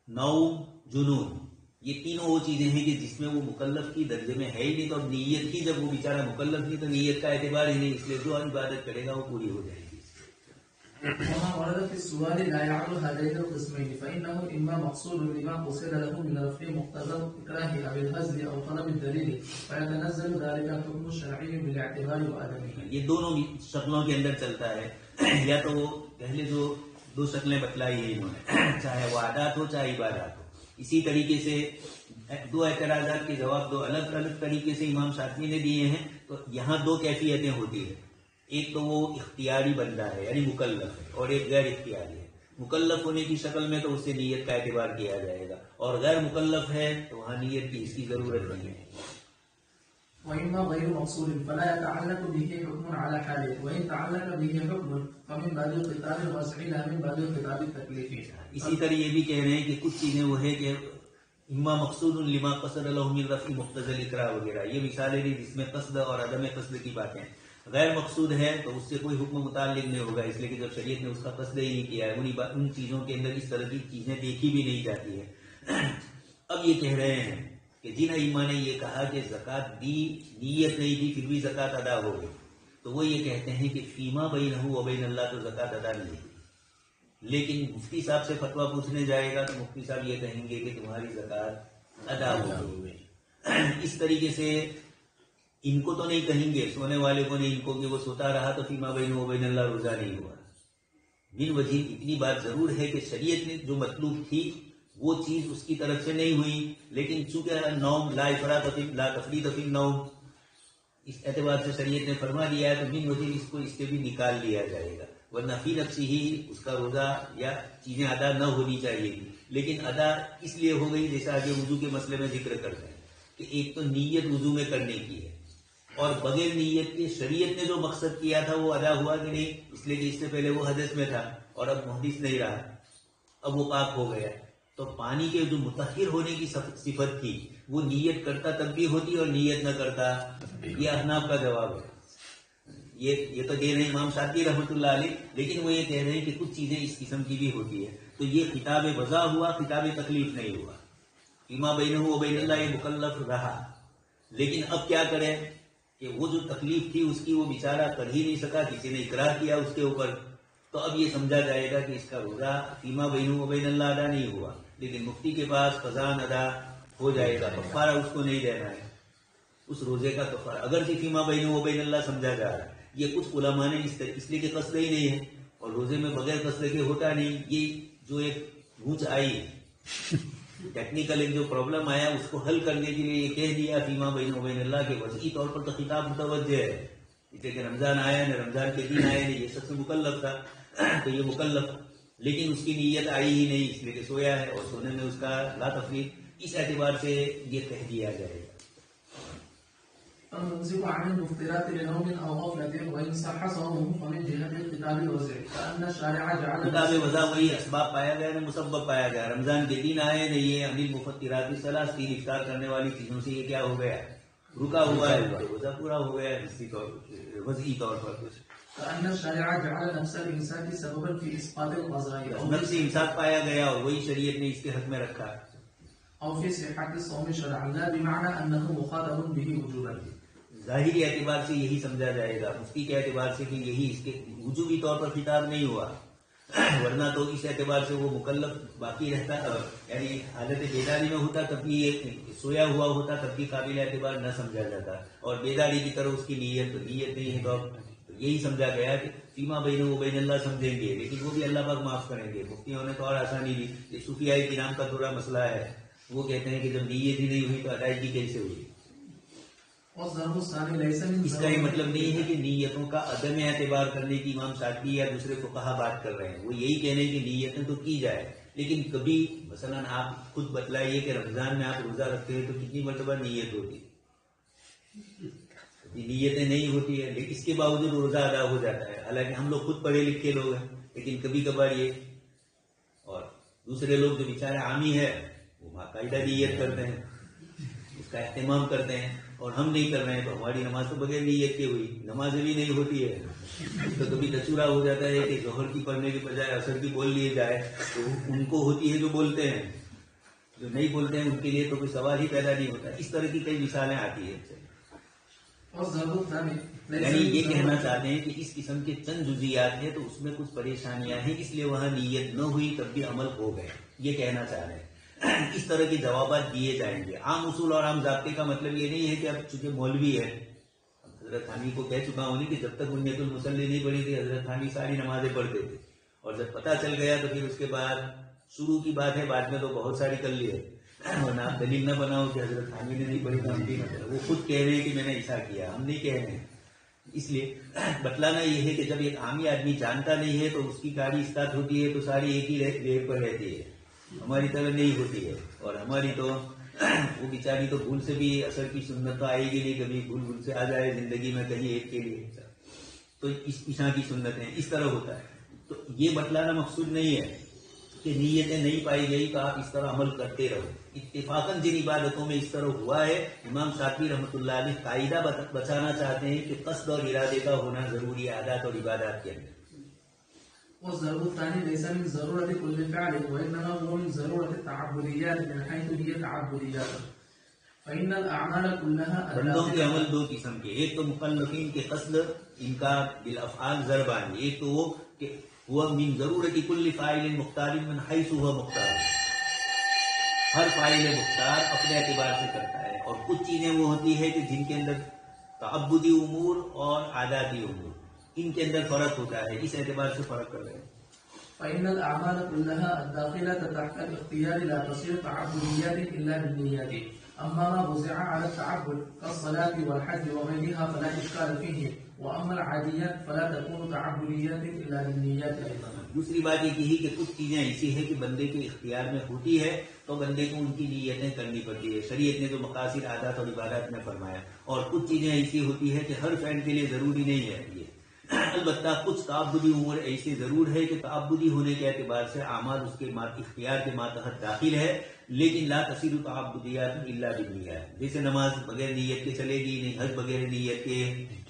[SPEAKER 2] نوم، جنون، یہ تینوں وہ چیزیں ہیں کہ جس میں وہ مکلف کی درجے میں ہے ہی نہیں. تو اب نیت کی جب وہ بیچارہ مکلف نہیں تو نیت کا اعتبار ہی نہیں، اس لیے جو عبادت کرے گا وہ پوری ہو جائے گی.
[SPEAKER 1] وما ورد في السؤال لا يعد هذين القسمين فإنه إما مقصود لما قصد له من رفع مقتضى الإكراه أو الهزل أو طلب الدليل فيتنزل ذلك الحكم الشرعي بالاعتبار وعدمه.
[SPEAKER 2] یہ دونوں شکلوں کے اندر چلتا ہے. یا تو وہ پہلے جو 2 شکلیں بتلائی ہیں انہوں نے، چاہے وہ عادات ہو چاہے عبادات ہو، اسی طریقے سے 2 اعتراضات کے جواب 2 الگ الگ طریقے سے امام شافعی نے دیے ہیں. تو یہاں 2 کیفیتیں ہوتی ہیں، ایک تو وہ اختیاری بندہ ہے یعنی مکلف ہے، اور ایک غیر اختیاری ہے. مکلف ہونے کی شکل میں تو اس سے نیت کا اعتبار کیا جائے گا، اور غیر مکلف ہے تو وہاں نیت کی اس کی ضرورت نہیں ہے.
[SPEAKER 1] وإما غير مقصود فلا يتعلق به حكم على حاله وإن تعلق به حكم فمن باب الخطاب الواسع لا من باب الخطاب التكليفي.
[SPEAKER 2] اسی طرح یہ بھی کہہ رہے ہیں کہ کچھ چیزیں وہ ہے کہ اما مقصود لما قصد له من رفع مقتضى الاکراہ وغیرہ، یہ مثالیں دی جس میں قصد اور عدم قصد کی باتیں. غیر مقصود ہے تو اس سے کوئی حکم متعلق نہیں ہوگا، اس لیے کہ جب شریعت نے اس کا قصد ہی نہیں کیا ہے، ان چیزوں کے اندر اس طرح کی چیزیں دیکھی بھی نہیں جاتی ہے. اب یہ کہہ رہے ہیں کہ جن ائمہ نے یہ کہا کہ زکوٰۃ دی، نیت نہیں دی پھر بھی زکوٰۃ ادا ہو گئی، تو وہ یہ کہتے ہیں کہ فیما بینہ و بین اللہ تو زکوٰۃ ادا نہیں ہوئی. لیکن مفتی صاحب سے فتویٰ پوچھنے جائے گا تو مفتی صاحب یہ کہیں گے کہ تمہاری زکوٰۃ ادا ہو گئی. اس طریقے سے ان کو تو نہیں کہیں گے، سونے والے کو نہیں، ان کو کہ وہ سوتا رہا تو فیما بینہ و بین اللہ روزہ نہیں ہوا. من وجہ اتنی بات ضرور ہے کہ شریعت نے جو مطلوب تھی وہ چیز اس کی طرف سے نہیں ہوئی، لیکن چونکہ نوم لا افراط لا تفریط فی النوم اس اعتبار سے شریعت نے فرما دیا ہے تو من وجہ اس کو اس سے بھی نکال لیا جائے گا، ورنہ فی نفسی ہی اس کا روزہ یا چیزیں ادا نہ ہونی چاہیے تھی. لیکن ادا اس لیے ہو گئی جیسا آگے وضو کے مسئلے میں ذکر کرتے ہیں کہ ایک تو نیت وضو میں کرنے کی ہے، اور بغیر نیت کے شریعت نے جو مقصد کیا تھا وہ ادا ہوا کہ نہیں، اس لیے کہ اس سے پہلے وہ حدث میں تھا اور اب محدث نہیں رہا، اب وہ پاک ہو گیا. تو پانی کے جو مطہر ہونے کی صفت تھی وہ نیت کرتا تب بھی ہوتی اور نیت نہ کرتا. یہ احناف کا جواب ہے. یہ تو دے رہے ہیں امام شافعی رحمۃ اللہ علیہ، لیکن وہ یہ کہہ رہے ہیں کہ کچھ چیزیں اس قسم کی بھی ہوتی ہے. تو یہ خطاب وضع ہوا، خطاب تکلیف نہیں ہوا. فیما بینہ و بین اللہ یہ مکلف رہا، لیکن اب کیا کرے کہ وہ جو تکلیف تھی اس کی وہ بیچارہ کر ہی نہیں سکا، کسی نے اقرار کیا اس کے اوپر، تو اب یہ سمجھا جائے گا کہ اس کا روزہ فیما بینہ و بین اللہ ادا نہیں ہوا، لیکن مفتی کے پاس قضاء ادا ہو جائے گا، کفارہ اس کو نہیں دینا ہے. اس روزے کا کفارہ اگر فیما بین و بین اللہ سمجھا جا رہا ہے. یہ کچھ علماء نے اس لیے کہ قصد ہی نہیں ہے اور روزے میں بغیر قصد کے ہوتا نہیں. یہ جو ایک گونج آئی ہے ٹیکنیکل ایک جو پرابلم آیا اس کو حل کرنے کے لیے یہ کہہ دیا فیما بین و بین اللہ کے وجہی طور پر تو خطاب متوجہ ہے. جیسے کہ رمضان آیا نہ رمضان کے دن آئے نہیں یہ سب سے مکلف تھا تو یہ مکلف لیکن اس کی نیت آئی ہی نہیں اس لیے کہ سویا ہے اور سونے میں اس کا لا تفریق. اس اعتبار سے یہ کہہ دیا جائے گا.
[SPEAKER 1] فالممسك عن المفطرات لنوم او غفلة وان صح صومه فمن جهة الكتاب والوزع كأن الشارع جعل
[SPEAKER 2] کتاب وضع وہی اسباب پایا گیا نہ مسبب پایا گیا. رمضان کے دن آئے نہ یہ انل مفطرات ثلاث 3 افطار کرنے والی چیزوں سے یہ کیا ہو گیا رکا ہوا ہے روزہ پورا ہو گیا اسی وضعی طور پر.
[SPEAKER 1] كأن الشارع جعل نفس الإمساك سببا في إسقاط القضاء
[SPEAKER 2] نفس امساک پایا گیا اور وہی شریعت نے اس کے حق میں رکھا
[SPEAKER 1] أو في صحة الصوم شرعا لا بمعنى أنه مخاطب به وجوبا.
[SPEAKER 2] ظاہری اعتبار سے یہی سمجھا جائے گا مفتی کے اعتبار سے کہ یہی اس کے وجوبی طور پر خطاب نہیں ہوا ورنہ تو اس اعتبار سے وہ مکلف باقی رہتا یعنی حالت بیداری میں ہوتا تب بھی سویا ہوا ہوتا تب بھی قابل اعتبار نہ سمجھا جاتا اور بیداری کی طرح اس کی نیت نہیں ہے تو یہی سمجھا گیا کہ فیما بین و بین اللہ سمجھیں گے لیکن وہ بھی اللہ پاک معاف کریں گے. مفتیوں نے تو اور آسانی دی. یہ صوفیائی کرام کا تھوڑا مسئلہ ہے. وہ کہتے ہیں کہ جب نیت ہی نہیں ہوئی تو ادائیگی کیسے ہوئی. اس کا یہ مطلب نہیں ہے کہ نیتوں کا عدم اعتبار کرنے کی امام شافعی یا دوسرے فقہا بات کر رہے ہیں. وہ یہی کہنے کی نیتیں تو کی جائے لیکن کبھی مثلا آپ خود بتلائیے کہ رمضان میں آپ روزہ رکھتے ہیں تو کتنی مرتبہ نیت ہوتی ہے. نیتیں نہیں ہوتی ہے لیکن اس کے باوجود روزہ ادا ہو جاتا ہے. حالانکہ ہم لوگ خود پڑھے لکھے لوگ ہیں لیکن کبھی کبھار یہ اور دوسرے لوگ جو بیچارے عامی ہے وہ باقاعدہ نیت کرتے ہیں اس کا اہتمام کرتے ہیں اور ہم نہیں کر رہے ہیں تو ہماری نماز تو بغیر نیت کے ہوئی. نماز بھی نہیں ہوتی ہے تو کبھی تچورا ہو جاتا ہے کہ ظہر کی پڑھنے کے بجائے عصر کی بول لیے جائے تو ان کو ہوتی ہے جو بولتے ہیں جو نہیں بولتے ہیں ان کے لیے تو کوئی سوال ہی پیدا نہیں ہوتا. اس طرح کی کئی مثالیں آتی ہیں. یعنی یہ کہنا چاہتے ہیں کہ اس قسم کے چند جزیات ہیں تو اس میں کچھ پریشانیاں ہیں اس لیے وہاں نیت نہ ہوئی تب بھی عمل ہو گئے. یہ کہنا چاہ رہے ہیں. اس طرح کے جوابات دیے جائیں گے. عام اصول اور عام ضابطے کا مطلب یہ نہیں ہے کہ اب چونکہ مولوی ہے حضرت تھانوی کو کہہ چکا ہوں کہ جب تک بنیت المصلی نہیں پڑھی تھی حضرت تھانوی ساری نمازیں پڑھتے تھے اور جب پتہ چل گیا تو پھر اس کے بعد شروع کی بات ہے بعد میں تو بہت ساری کر لی ہے ورنہ آپ دلیل نہ بناؤ کہ حضرت تھانوی نے نہیں پڑھی تو وہ خود کہہ رہے ہیں کہ میں نے ایسا کیا. ہم نہیں کہہ رہے ہیں. اس لیے بتلانا یہ ہے کہ جب ایک عامی آدمی جانتا نہیں ہے تو اس کی گاڑی اسٹارٹ ہوتی ہے تو ساری ایک ہی ریٹ پر رہتی ہے. ہماری طرح نہیں ہوتی ہے اور ہماری تو وہ بیچاری تو بھول سے بھی اثر کی سنت تو آئے گی نہیں. کبھی بھول سے آ جائے زندگی میں کہیں ایک کے لیے تو اس پیشہ کی سنتیں اس طرح ہوتا ہے. تو یہ بتلانا مقصود نہیں ہے کہ نیتیں نہیں پائی گئی تو آپ اس طرح عمل کرتے رہو. اتفاقاً جن عبادتوں میں اس طرح ہوا ہے امام شافعی رحمۃ اللہ علیہ قاعدہ بچانا چاہتے ہیں کہ قصد اور ارادے کا ہونا ضروری ہے عادات اور عبادات کے اندر.
[SPEAKER 1] والضرورة الثاني ليس من ضرورة كل فعل وإنما هو من ضرورة التعبديات من حيث هي تعبديات فإن الأعمال كلها
[SPEAKER 2] بندوں کے عمل دو قسم کے. ایک تو مکلفین کے قصد ان کا بالافعال ضربان. ایک تو وہ کہ وہ من ضرورت کل فاعل مختار من حیث هو مختار. ہر فاعل مختار اپنے اعتبار سے کرتا ہے اور کچھ چیزیں وہ ہوتی ہے کہ جن کے اندر تعبدی امور اور عاداتی امور ان کے اندر فرق ہوتا ہے. اس اعتبار سے فرق کر رہے ہیں.
[SPEAKER 1] فإن الأعمال كلها الداخلة تحت الاختيار لا تصير تعبديات إلا بالنيات. أما ما وزع على التعبد كالصلاة والحج وغيرها فلا إشكال فيه وأما العاديات فلا تكون تعبديات إلا بالنيات أيضا.
[SPEAKER 2] دوسری بات یہ کہی کہ کچھ چیزیں ایسی ہیں کہ بندے کے اختیار میں ہوتی ہے تو بندے کو ان کی نیتیں کرنی پڑتی ہے. شریعت نے جو مقاصد عادات اور عبادات میں فرمایا. اور کچھ چیزیں ایسی ہوتی ہے کہ ہر فعل کے لیے ضروری نہیں ہے. یہ البتہ کچھ تعبدی امور ایسے ضرور ہے کہ تعبدی ہونے کے اعتبار سے اعمال اس کے اختیار کے ماتحت داخل ہے لیکن لا تصیر تعبدیات الا بالنیات. جیسے نماز بغیر نیت کے چلے گی نہیں, حج بغیر نیت کے.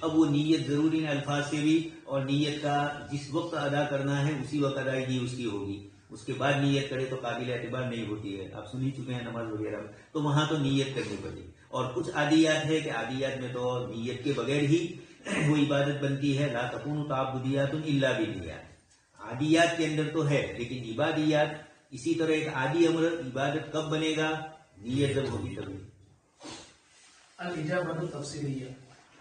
[SPEAKER 2] اب وہ نیت ضروری ہے الفاظ سے بھی اور نیت کا جس وقت ادا کرنا ہے اسی وقت ادائیگی اس کی ہوگی. اس کے بعد نیت کرے تو قابل اعتبار نہیں ہوتی ہے. آپ سن ہی چکے ہیں نماز وغیرہ میں تو وہاں تو نیت کرنی پڑے. اور کچھ عادیات ہے کہ عادیات میں تو نیت کے بغیر ہی وہ عبادت بنتی ہے. لا تکون تعبدیات الا بالنیات. عادیات کے اندر تو ہے لیکن عبادیات اسی طرح ایک عادی امر عبادت کب بنے گا؟ نیت جب ہوگی تبھی.
[SPEAKER 1] الإجابة التفصيلية.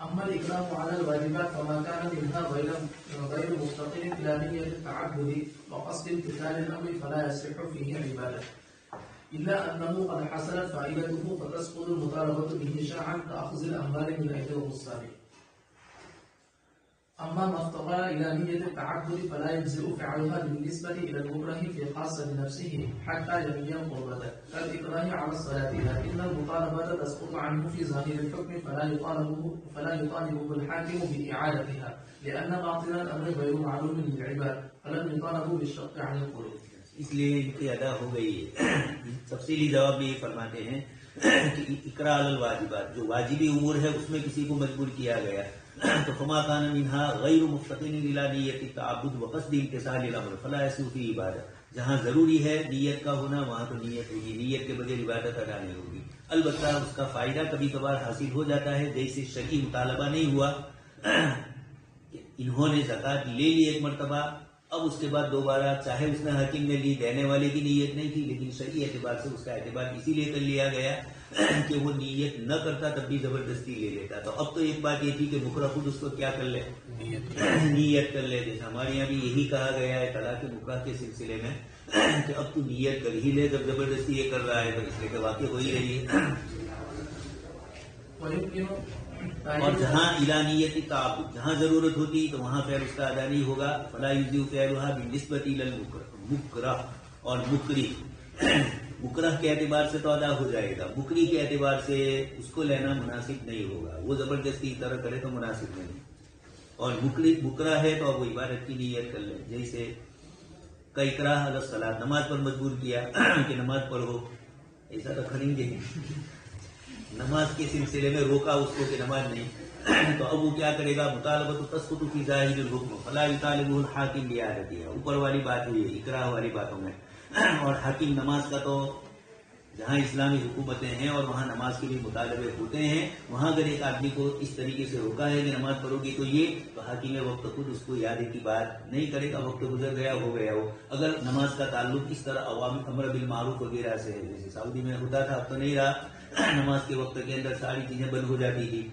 [SPEAKER 1] أما الإكراه على الواجبات فما كان منها غير مفتقر إلى نية التعبد وقصد امتثال الأمر فلا يصح فيه عبادة، إلا أنه قد حصلت فائدته فتسقط المطالبة به شرعا كأخذ الأموال من أيدي الغصاب. أما ما افتقر إلى نية التعبد فلا يجزئ فعلها بالنسبة إلى المكره في خاصة نفسه حتى ينوي القربة كالإكراه على الصلاة، لكن المطالبة تسقط عنه في ظاهر الحكم فلا يطالبه الحاكم بإعادتها، لأن باطن الأمر غير معلوم للعباد فلم يطالبوا بالشق عن القلوب.
[SPEAKER 2] اس لیے ان کی ادا ہو گئی ہے. تفصیلی جواب میں یہ فرماتے ہیں کہ اقرا علی الواجبات جو واجبی امور ہے اس میں کسی کو مجبور کیا گیا تو فما کان منہا غیر مفتقر الی نیت التعبد وقصد امتثال الامر فلا یصح فی عبادت. جہاں ضروری ہے نیت کا ہونا وہاں تو نیت ہوگی، نیت کے بغیر عبادت ادا نہیں ہوگی. البتہ اس کا فائدہ کبھی کبھار حاصل ہو جاتا ہے، جیسے شرعی مطالبہ نہیں ہوا کہ انہوں نے زکوٰۃ لے لی ایک مرتبہ، اب اس کے بعد دوبارہ چاہے اس نے حاکم نے لی، دینے والے کی نیت نہیں تھی، لیکن شرعی اعتبار سے اس کا اعتبار اسی لیے کر لیا گیا کہ وہ نیت نہ کرتا تب بھی زبردستی لے لیتا. تو اب تو ایک بات یہ تھی کہ مکرہ خود اس کو کیا کر لے، نیت کر لے. جیسے ہمارے یہاں بھی یہی کہا گیا ہے طلاق مکرہ کے سلسلے میں کہ اب تو نیت کر ہی لے، جب زبردستی یہ کر رہا ہے تو اس لیے کہ واقع ہو ہی رہی ہے. اور جہاں الی نیت تعبد جہاں ضرورت ہوتی تو وہاں فعل اس کا ادا نہیں ہوگا. فلا یجزئ فعلها بالنسبۃ الی المکرہ، اور مکرہ کے اعتبار سے تو ادا ہو جائے گا، مکری کے اعتبار سے اس کو لینا مناسب نہیں ہوگا. وہ زبردستی اس طرح کرے تو مناسب نہیں. اور مکرہ ہے تو اب وہ عبادت کی نیت کر لے. جیسے کئی اکراہ علی الصلاۃ، نماز پر مجبور کیا کہ نماز پڑھو، ایسا تو خریدیں گے. نماز کے سلسلے میں روکا اس کو کہ نماز نہیں، تو اب وہ کیا کرے گا؟ مطالبۃ تسقط فی ظاہر الحکم فلا یطالبہ الحاکم بیاعادتہا. اوپر والی بات ہوئی ہے اکراہ والی باتوں میں. اور حاکم نماز کا تو جہاں اسلامی حکومتیں ہیں اور وہاں نماز کے بھی مطالبے ہوتے ہیں، وہاں اگر ایک آدمی کو اس طریقے سے روکا ہے کہ نماز پڑھو گی تو یہ، تو حاکم وقت خود اس کو یاد کی بات نہیں کرے گا، وقت گزر گیا ہو گیا ہو. اگر نماز کا تعلق اس طرح عوام امر بالمعروف وغیرہ سے ہے، جیسے سعودی میں ہوتا تھا، اب تو نہیں رہا، نماز کے وقت کے اندر ساری چیزیں بند ہو جاتی تھی،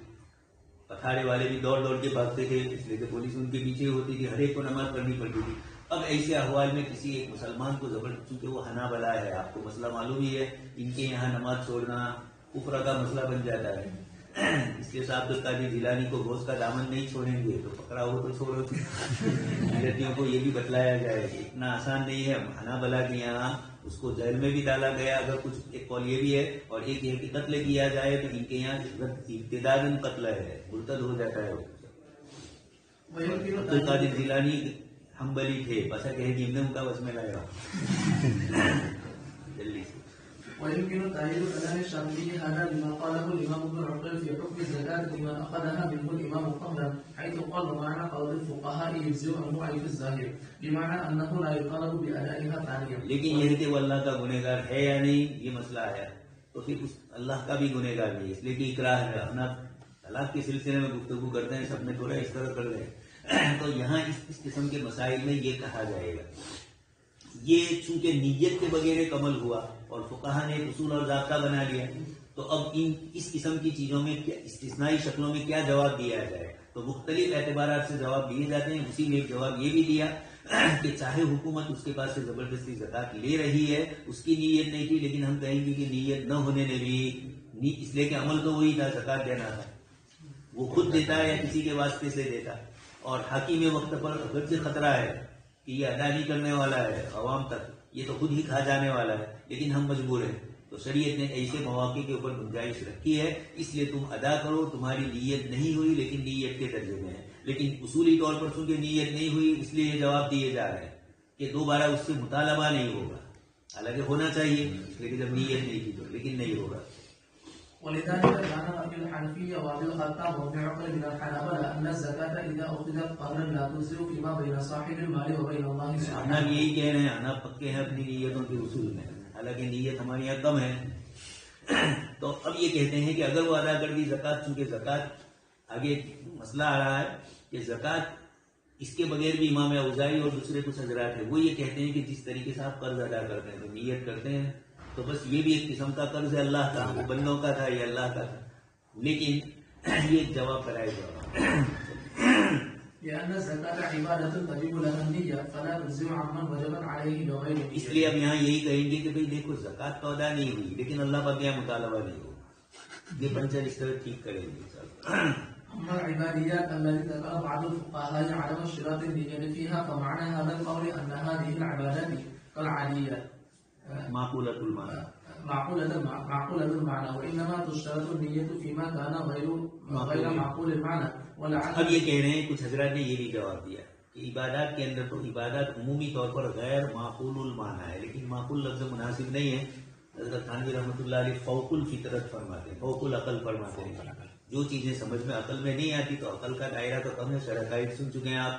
[SPEAKER 2] پکھاڑے والے بھی دوڑ دوڑ کے بھاگتے تھے، اس لیے کہ پولیس ان کے پیچھے ہوتی تھی، ہر ایک کو نماز پڑھنی پڑتی تھی. اب ایسے احوال میں کسی ایک مسلمان کو زبردست، چونکہ وہ حنابلہ ہے، آپ کو مسئلہ معلوم ہی ہے، ان کے یہاں نماز چھوڑنا کفر کا مسئلہ بن جاتا ہے. اس لیے صاحب القادر جیلانی کو غوث کا دامن نہیں چھوڑیں گے، تو پکڑا ہو تو چھوڑو. حضرتیوں کو یہ بھی بتلایا جائے کہ اتنا آسان نہیں ہے. حنابلہ کے یہاں اس کو جیل میں بھی ڈالا گیا، اگر کچھ ایک قول یہ بھی ہے، اور ایک یہ کہ قتل کیا جائے تو ان کے یہاں ابتداءً قتل ہے، مرتد ہو جاتا ہے. عبد القادر جیلانی حنبلی تھے، بس کہے کہ ان کا بس میں لایا جلدی سے.
[SPEAKER 1] ويمكن تأييد كلام الشافعي هذا بما قاله الإمام ابن عقيل في حكم الزكاة لمن أخذها منه الإمام قبلا، حيث قال ومعنى قول الفقهاء يجزئ عنه أي في الظاهر، بمعنى أنه لا يطالب بأدائها ثانيا. لیکن یہ کہ وہ اللہ کا گنہگار ہے یا نہیں، یہ مسئلہ ہے، تو پھر اس اللہ کا بھی گنہگار نہیں، اس لیے کہ اکراہ ہے. اپنا طلاق کے سلسلے میں گفتگو کرتے ہیں، سب نے تھوڑا اس طرح کر لیں. تو یہاں اس قسم کے مسائل میں یہ کہا جائے گا، یہ چونکہ نیت کے بغیر ایک عمل ہوا اور فقہا نے اصول اور ضابطہ بنا لیا، تو اب اس قسم کی چیزوں میں کیا استثنائی شکلوں میں کیا جواب دیا جائے؟ تو مختلف اعتبارات سے جواب دیے جاتے ہیں. اسی میں ایک جواب یہ بھی دیا کہ چاہے حکومت اس کے پاس سے زبردستی زکوٰۃ لے رہی ہے، اس کی نیت نہیں تھی، لیکن ہم کہیں گے کہ نیت نہ ہونے نے بھی، اس لیے کہ عمل تو وہی تھا، زکوٰۃ دینا تھا، وہ خود دیتا ہے یا کسی کے واسطے سے دیتا. اور حاکم وقت پر اگر سے خطرہ ہے کہ یہ ادا نہیں کرنے والا ہے عوام تک، یہ تو خود ہی کھا جانے والا ہے، لیکن ہم مجبور ہیں، تو شریعت نے ایسے مواقع کے اوپر گنجائش رکھی ہے، اس لیے تم ادا کرو. تمہاری نیت نہیں ہوئی لیکن نیت کے درجے میں ہے، لیکن اصولی طور پر چونکہ نیت نہیں ہوئی اس لیے یہ جواب دیے جا رہے ہیں کہ دوبارہ اس سے مطالبہ نہیں ہوگا. حالانکہ ہونا چاہیے، لیکن جب نیت نہیں کی تو لیکن نہیں ہوگا. ولذلك كان رأي الحنفية وأبي الخطاب وابن عقيل من الحنابلة أن الزكاة إذا أخذت قبلا لا تجزئ فيما بين صاحب المال وبين الله سبحانه.
[SPEAKER 2] ہم یہی کہہ رہے ہیں، ہم پکے ہیں اپنی نیتوں کے اصول میں، حالانکہ نیت ہماری یہاں کم ہے. تو اب یہ کہتے ہیں کہ اگر وہ ادا کر دی زکوٰۃ، چونکہ زکوٰۃ آگے مسئلہ آ رہا ہے کہ زکوٰۃ اس کے بغیر بھی امام اوزاعی اور دوسرے کچھ حضرات ہیں، وہ یہ کہتے ہیں کہ جس طریقے سے آپ قرض ادا کرتے ہیں تو نیت کرتے ہیں، تو بس یہ بھی ایک قسم کا قرض ہے اللہ کا، وہ بندوں کا تھا، یہ اللہ کا تھا. لیکن یہ جواب برائے جواب
[SPEAKER 1] لأن الزكاة عبادة تجب لها النية فلا تجزم عمن وجبت عليه بغير نية.
[SPEAKER 2] اس لیے اب یہاں یہی کہیں گے کہ بھئی دیکھو زکوٰۃ تو ادا نہیں ہوئی لیکن اللہ کا کیا مطالبہ نہیں ہو. یہ پنچر اس طرح ٹھیک کریں گے.
[SPEAKER 1] أما العباديات التي ذكر بعض الفقهاء عدم اشتراط النية فيها فمعنى هذا القول أن هذه العبادات كالعادية
[SPEAKER 2] معقولۃ المعنی
[SPEAKER 1] معقولة المعنى وإنما تشترط النية فيما كان غير معقول المعنى.
[SPEAKER 2] اب یہ کہہ رہے ہیں کچھ حضرات نے یہ بھی جواب دیا کہ عبادات کے اندر تو عبادات عمومی طور پر غیر معقول المعنی ہے، لیکن معقول لفظ مناسب نہیں ہے. حضرت تھانوی رحمۃ اللہ علیہ فوق الفطرت فرماتے ہیں، فوق العقل فرماتے ہیں. جو چیزیں سمجھ میں عقل میں نہیں آتی تو عقل کا دائرہ تو کم ہے. شرائط سن چکے ہیں آپ.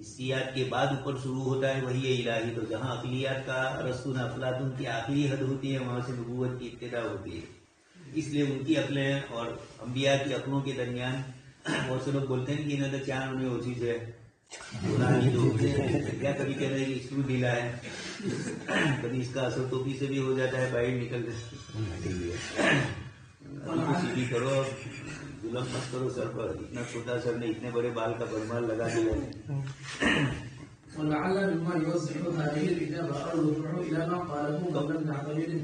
[SPEAKER 2] حسیات کے بعد اوپر شروع ہوتا ہے وہی الہی. تو جہاں عقلیات کا رسول افلاطون کی آخری حد ہوتی ہے وہاں سے نبوت کی ابتدا ہوتی ہے. اس لیے ان کی عقلیں اور انبیاء کی عقلوں کے درمیان بہت سے لوگ بولتے ہیں کہ انہیں تو چاند میں وہ چیز ہے کیا کبھی کہہ رہے ہیں کہ اسکرو ڈھیلا ہے، کبھی اس کا اثر ٹوپی سے بھی ہو جاتا ہے، باہر نکل سیدھی کرو، ظلم مت کرو سر پر. اتنا چھوٹا سر نے اتنے بڑے بال کا برمال لگا دیا.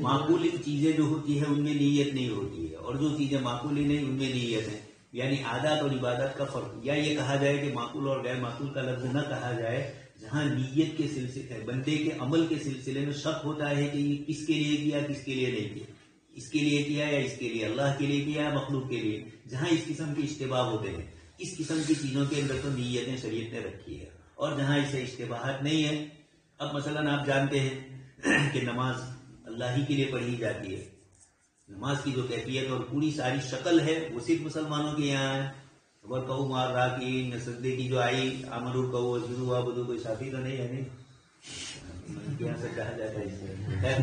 [SPEAKER 2] معقول چیزیں جو ہوتی ہیں ان میں نیت نہیں ہوتی ہے، اور جو چیزیں معقولی نہیں ان میں نیت ہے. یعنی عادات اور عبادت کا فرق، یا یہ کہا جائے کہ معقول اور غیر معقول کا لفظ نہ کہا جائے. جہاں نیت کے سلسلے بندے کے عمل کے سلسلے میں شک ہوتا ہے کہ یہ کس کے لیے کیا کس کے لیے نہیں کیا، اس کے لیے کیا یا اس کے لیے، اللہ کے لیے کیا یا مخلوق کے لیے، جہاں اس قسم کے اشتباہ ہوتے ہیں اس قسم کی چیزوں کے اندر تو نیتیں شریعت نے رکھی ہے. اور جہاں اسے اشتباہات نہیں ہے، اب مثلا آپ جانتے ہیں کہ نماز اللہ ہی کے لیے پڑھی جاتی ہے. نماز کی جو کیفیت اور پوری ساری شکل ہے وہ صرف مسلمانوں کے یہاں ہے. اور کہو مار راکی سجدے کی جو آئی عملو کہو اسجدوا وعبدوا، کوئی صافی تو نہیں ہے، نہیں یہاں سے کہا جاتا ہے اس میں.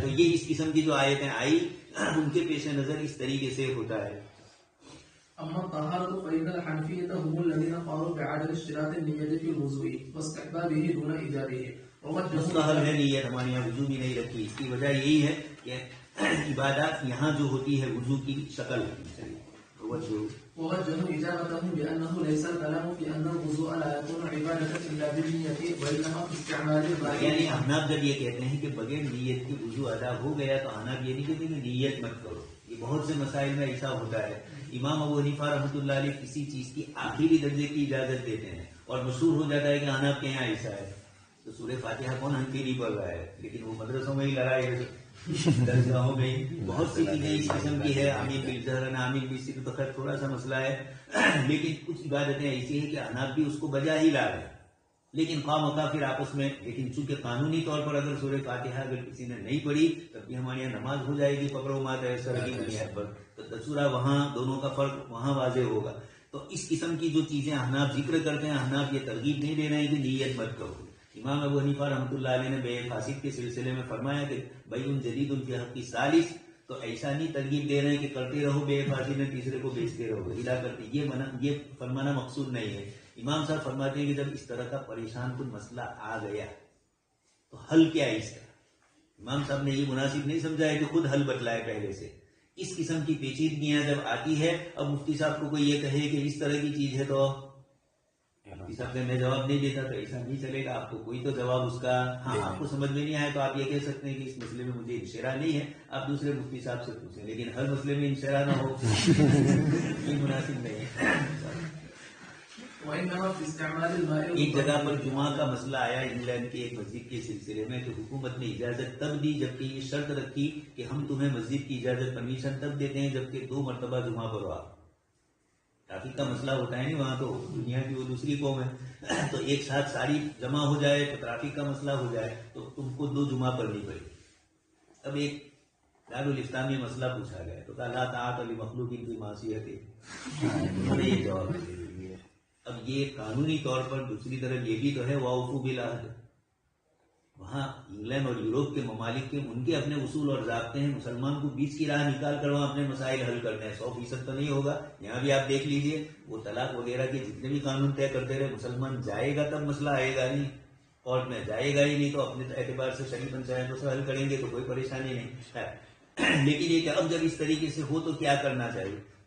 [SPEAKER 2] تو یہ اس قسم کی جو آیتیں آئی ان کے پیش نظر اس طریقے سے ہوتا ہے.
[SPEAKER 1] أما الطهارة فإن الحنفية هم الذين قالوا بعدم اشتراط النية في الوضوء واستحبابه دون إيجابه.
[SPEAKER 2] مستحب ہے نیت، ہمارے یہاں وضو بھی نہیں رکھی. اس کی وجہ یہی ہے کہ عبادات یہاں جو ہوتی ہے وضو کی شکل
[SPEAKER 1] ووجهوا إجابتهم بأنه ليس الكلام في أن الوضوء لا يكون عبادة إلا بالنية وإنما في استعمال الباقي.
[SPEAKER 2] یعنی احناف جب یہ کہتے ہیں کہ بغیر نیت کی وضو ادا ہو گیا تو احناف یہ نہیں کہتے کہ نیت مت کرو. یہ بہت سے مسائل میں ایسا ہوتا ہے. امام ابو حنیفہ رحمۃ اللہ علیہ کسی چیز کی آخری درجے کی اجازت دیتے ہیں اور مشہور ہو جاتا ہے کہ احناف کے یہاں ایسا ہے. تو سورہ فاتحہ کون حنفی نہیں پڑھ رہا ہے، لیکن وہ مدرسوں میں ہی لڑائی ہے، درسگاہوں میں بہت سی چیزیں اس قسم کی ہے. آمین بالزہر آمین بالسر تو خیر تھوڑا سا مسئلہ ہے، لیکن کچھ عبادتیں ایسی ہیں کہ احناف بھی اس کو بجا ہی لا رہے ہیں. لیکن خواہ مخواہ پھر آپس میں، لیکن چونکہ قانونی طور پر اگر سورہ فاتحہ اگر کسی نے نہیں پڑھی تب بھی ہمارے یہاں نماز ہو جائے گی پکڑو مات ایسر کی بنیاد پر. تو دسورہ وہاں دونوں کا فرق وہاں واضح ہوگا. تو اس قسم کی جو چیزیں احناف ذکر کرتے ہیں، احناف یہ ترغیب نہیں دے رہے ہیں کہ نیت مت کرو. امام ابو حنیفہ رحمۃ اللہ علیہ نے بے فاسد کے سلسلے میں فرمایا کہ بیع جدید فی حق ثالث، تو ایسا نہیں ترغیب دے رہے ہیں کہ کرتے رہو بے فاسد میں تیسرے کو بیچتے رہو ہلا کرتے. یہ فرمانا مقصود نہیں ہے. امام صاحب فرماتے ہیں کہ جب اس طرح کا پریشان کن مسئلہ آ گیا تو حل کیا ہے اس کا. امام صاحب نے یہ مناسب نہیں سمجھا ہے کہ خود حل بتلائے پہلے سے. اس قسم کی پیچیدگیاں جب آتی ہے، اب مفتی صاحب کو کوئی یہ کہے کہ اس طرح کی چیز ہے تو اس حق میں جواب نہیں دیتا تو ایسا نہیں چلے گا. آپ کو کوئی تو جواب اس کا، ہاں آپ کو سمجھ میں نہیں آئے تو آپ یہ کہہ سکتے ہیں کہ اس مسئلے میں مجھے انشراح نہیں ہے، آپ دوسرے مفتی صاحب سے پوچھیں. لیکن ہر مسئلے میں انشراح نہ ہو یہ مناسب نہیں ہے. ایک جگہ پر جمعہ کا مسئلہ آیا انگلینڈ کی ایک مسجد کے سلسلے میں کہ حکومت نے اجازت تب دی جبکہ یہ شرط رکھی کہ ہم تمہیں مسجد کی اجازت پرمیشن تب دیتے ہیں جبکہ 2 مرتبہ جمعہ پڑھو. آپ ٹرافک کا مسئلہ ہوتا ہے نہیں وہاں، تو دنیا کی وہ دوسری قوم ہے، تو ایک ساتھ ساری جمع ہو جائے تو ٹرافک کا مسئلہ ہو جائے تو تم کو 2 جمعہ پڑھنی پڑے. اب ایک دارالفتہ میں مسئلہ پوچھا گیا تو کہا لا طاعۃ لمخلوق فی معصیت، انہوں نے یہ جواب دیا. اب یہ قانونی طور پر دوسری طرف یہ بھی تو ہے واوفوا بالعہد. وہاں انگلینڈ اور یورپ کے ممالک کے ان کے اپنے اصول اور ضابطے ہیں. مسلمان کو بیچ کی راہ نکال کر وہاں اپنے مسائل حل کرتے ہیں. 100% تو نہیں ہوگا. یہاں بھی آپ دیکھ لیجئے وہ طلاق وغیرہ کے جتنے بھی قانون طے کرتے رہے، مسلمان جائے گا تب مسئلہ آئے گا نہیں، کورٹ میں جائے گا ہی نہیں تو اپنے اعتبار سے شریع پنچایتوں سے حل کریں گے تو کوئی پریشانی نہیں ہے. لیکن یہ کہ اب جب اس طریقے سے ہو تو کیا کرنا چاہیے.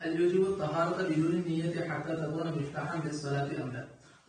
[SPEAKER 1] هل يجب الطهارة بدون النية حتى تكون مفتاحا للصلاة أم لا؟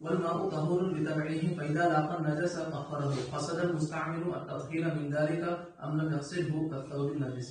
[SPEAKER 1] والماء طهور بتبعه، فإذا لاقى النجس طهره. قصد المستعمل التطهير من ذلك أم لم يقصده كالثوب النجس.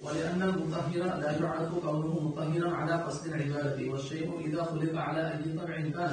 [SPEAKER 1] ولأن المطهر لا يعرف كونه مطهرا على قصد العبادة، والشيء إذا خلق على أي طبع كان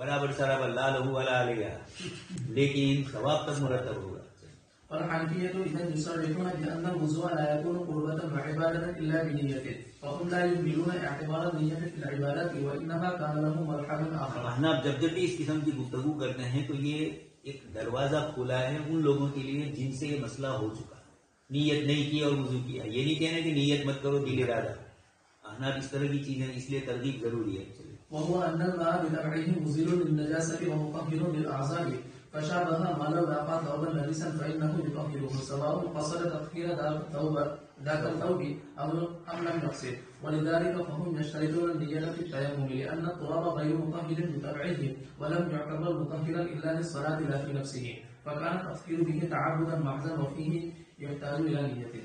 [SPEAKER 2] برابر سرابر لا لہو ولا علیہ، لیکن ثواب تک مرتب ہوگا.
[SPEAKER 1] والحنفية إذا يصرحون بأن الوضوء لا يكون قربة وعبادة إلا بنيته، فهم لا يميلون اعتبار النية في العبادات وإنما كان لهم مرحل آخر.
[SPEAKER 2] احناف جب بھی اس قسم کی گفتگو کرتے ہیں تو یہ ایک دروازہ کھلا ہے ان لوگوں کے لیے جن سے یہ مسئلہ ہو چکا، نیت نہیں کی اور وضو کیا. یہ نہیں کہنا کہ نیت مت کرو، دل ارادہ. احناف اس طرح کی چیزیں اس لیے ترغیب ضروری ہے.
[SPEAKER 1] وهو أن الماء بتبعه مزيل للنجاسة ومطهر للأعضاء، فشابه ما لو لاقى ثوبا نجسا فإنه يطهره سواء قصد تطهير ذاك الثوب أم لم يقصد. ولذلك فهم يشترطون النية في التيمم لأن التراب غير مطهر بتبعه ولم يعتبر مطهرا إلا للصلاة لا في نفسه، فكان التطهير به تعبدا محضا وفيه يحتاج إلى نيته.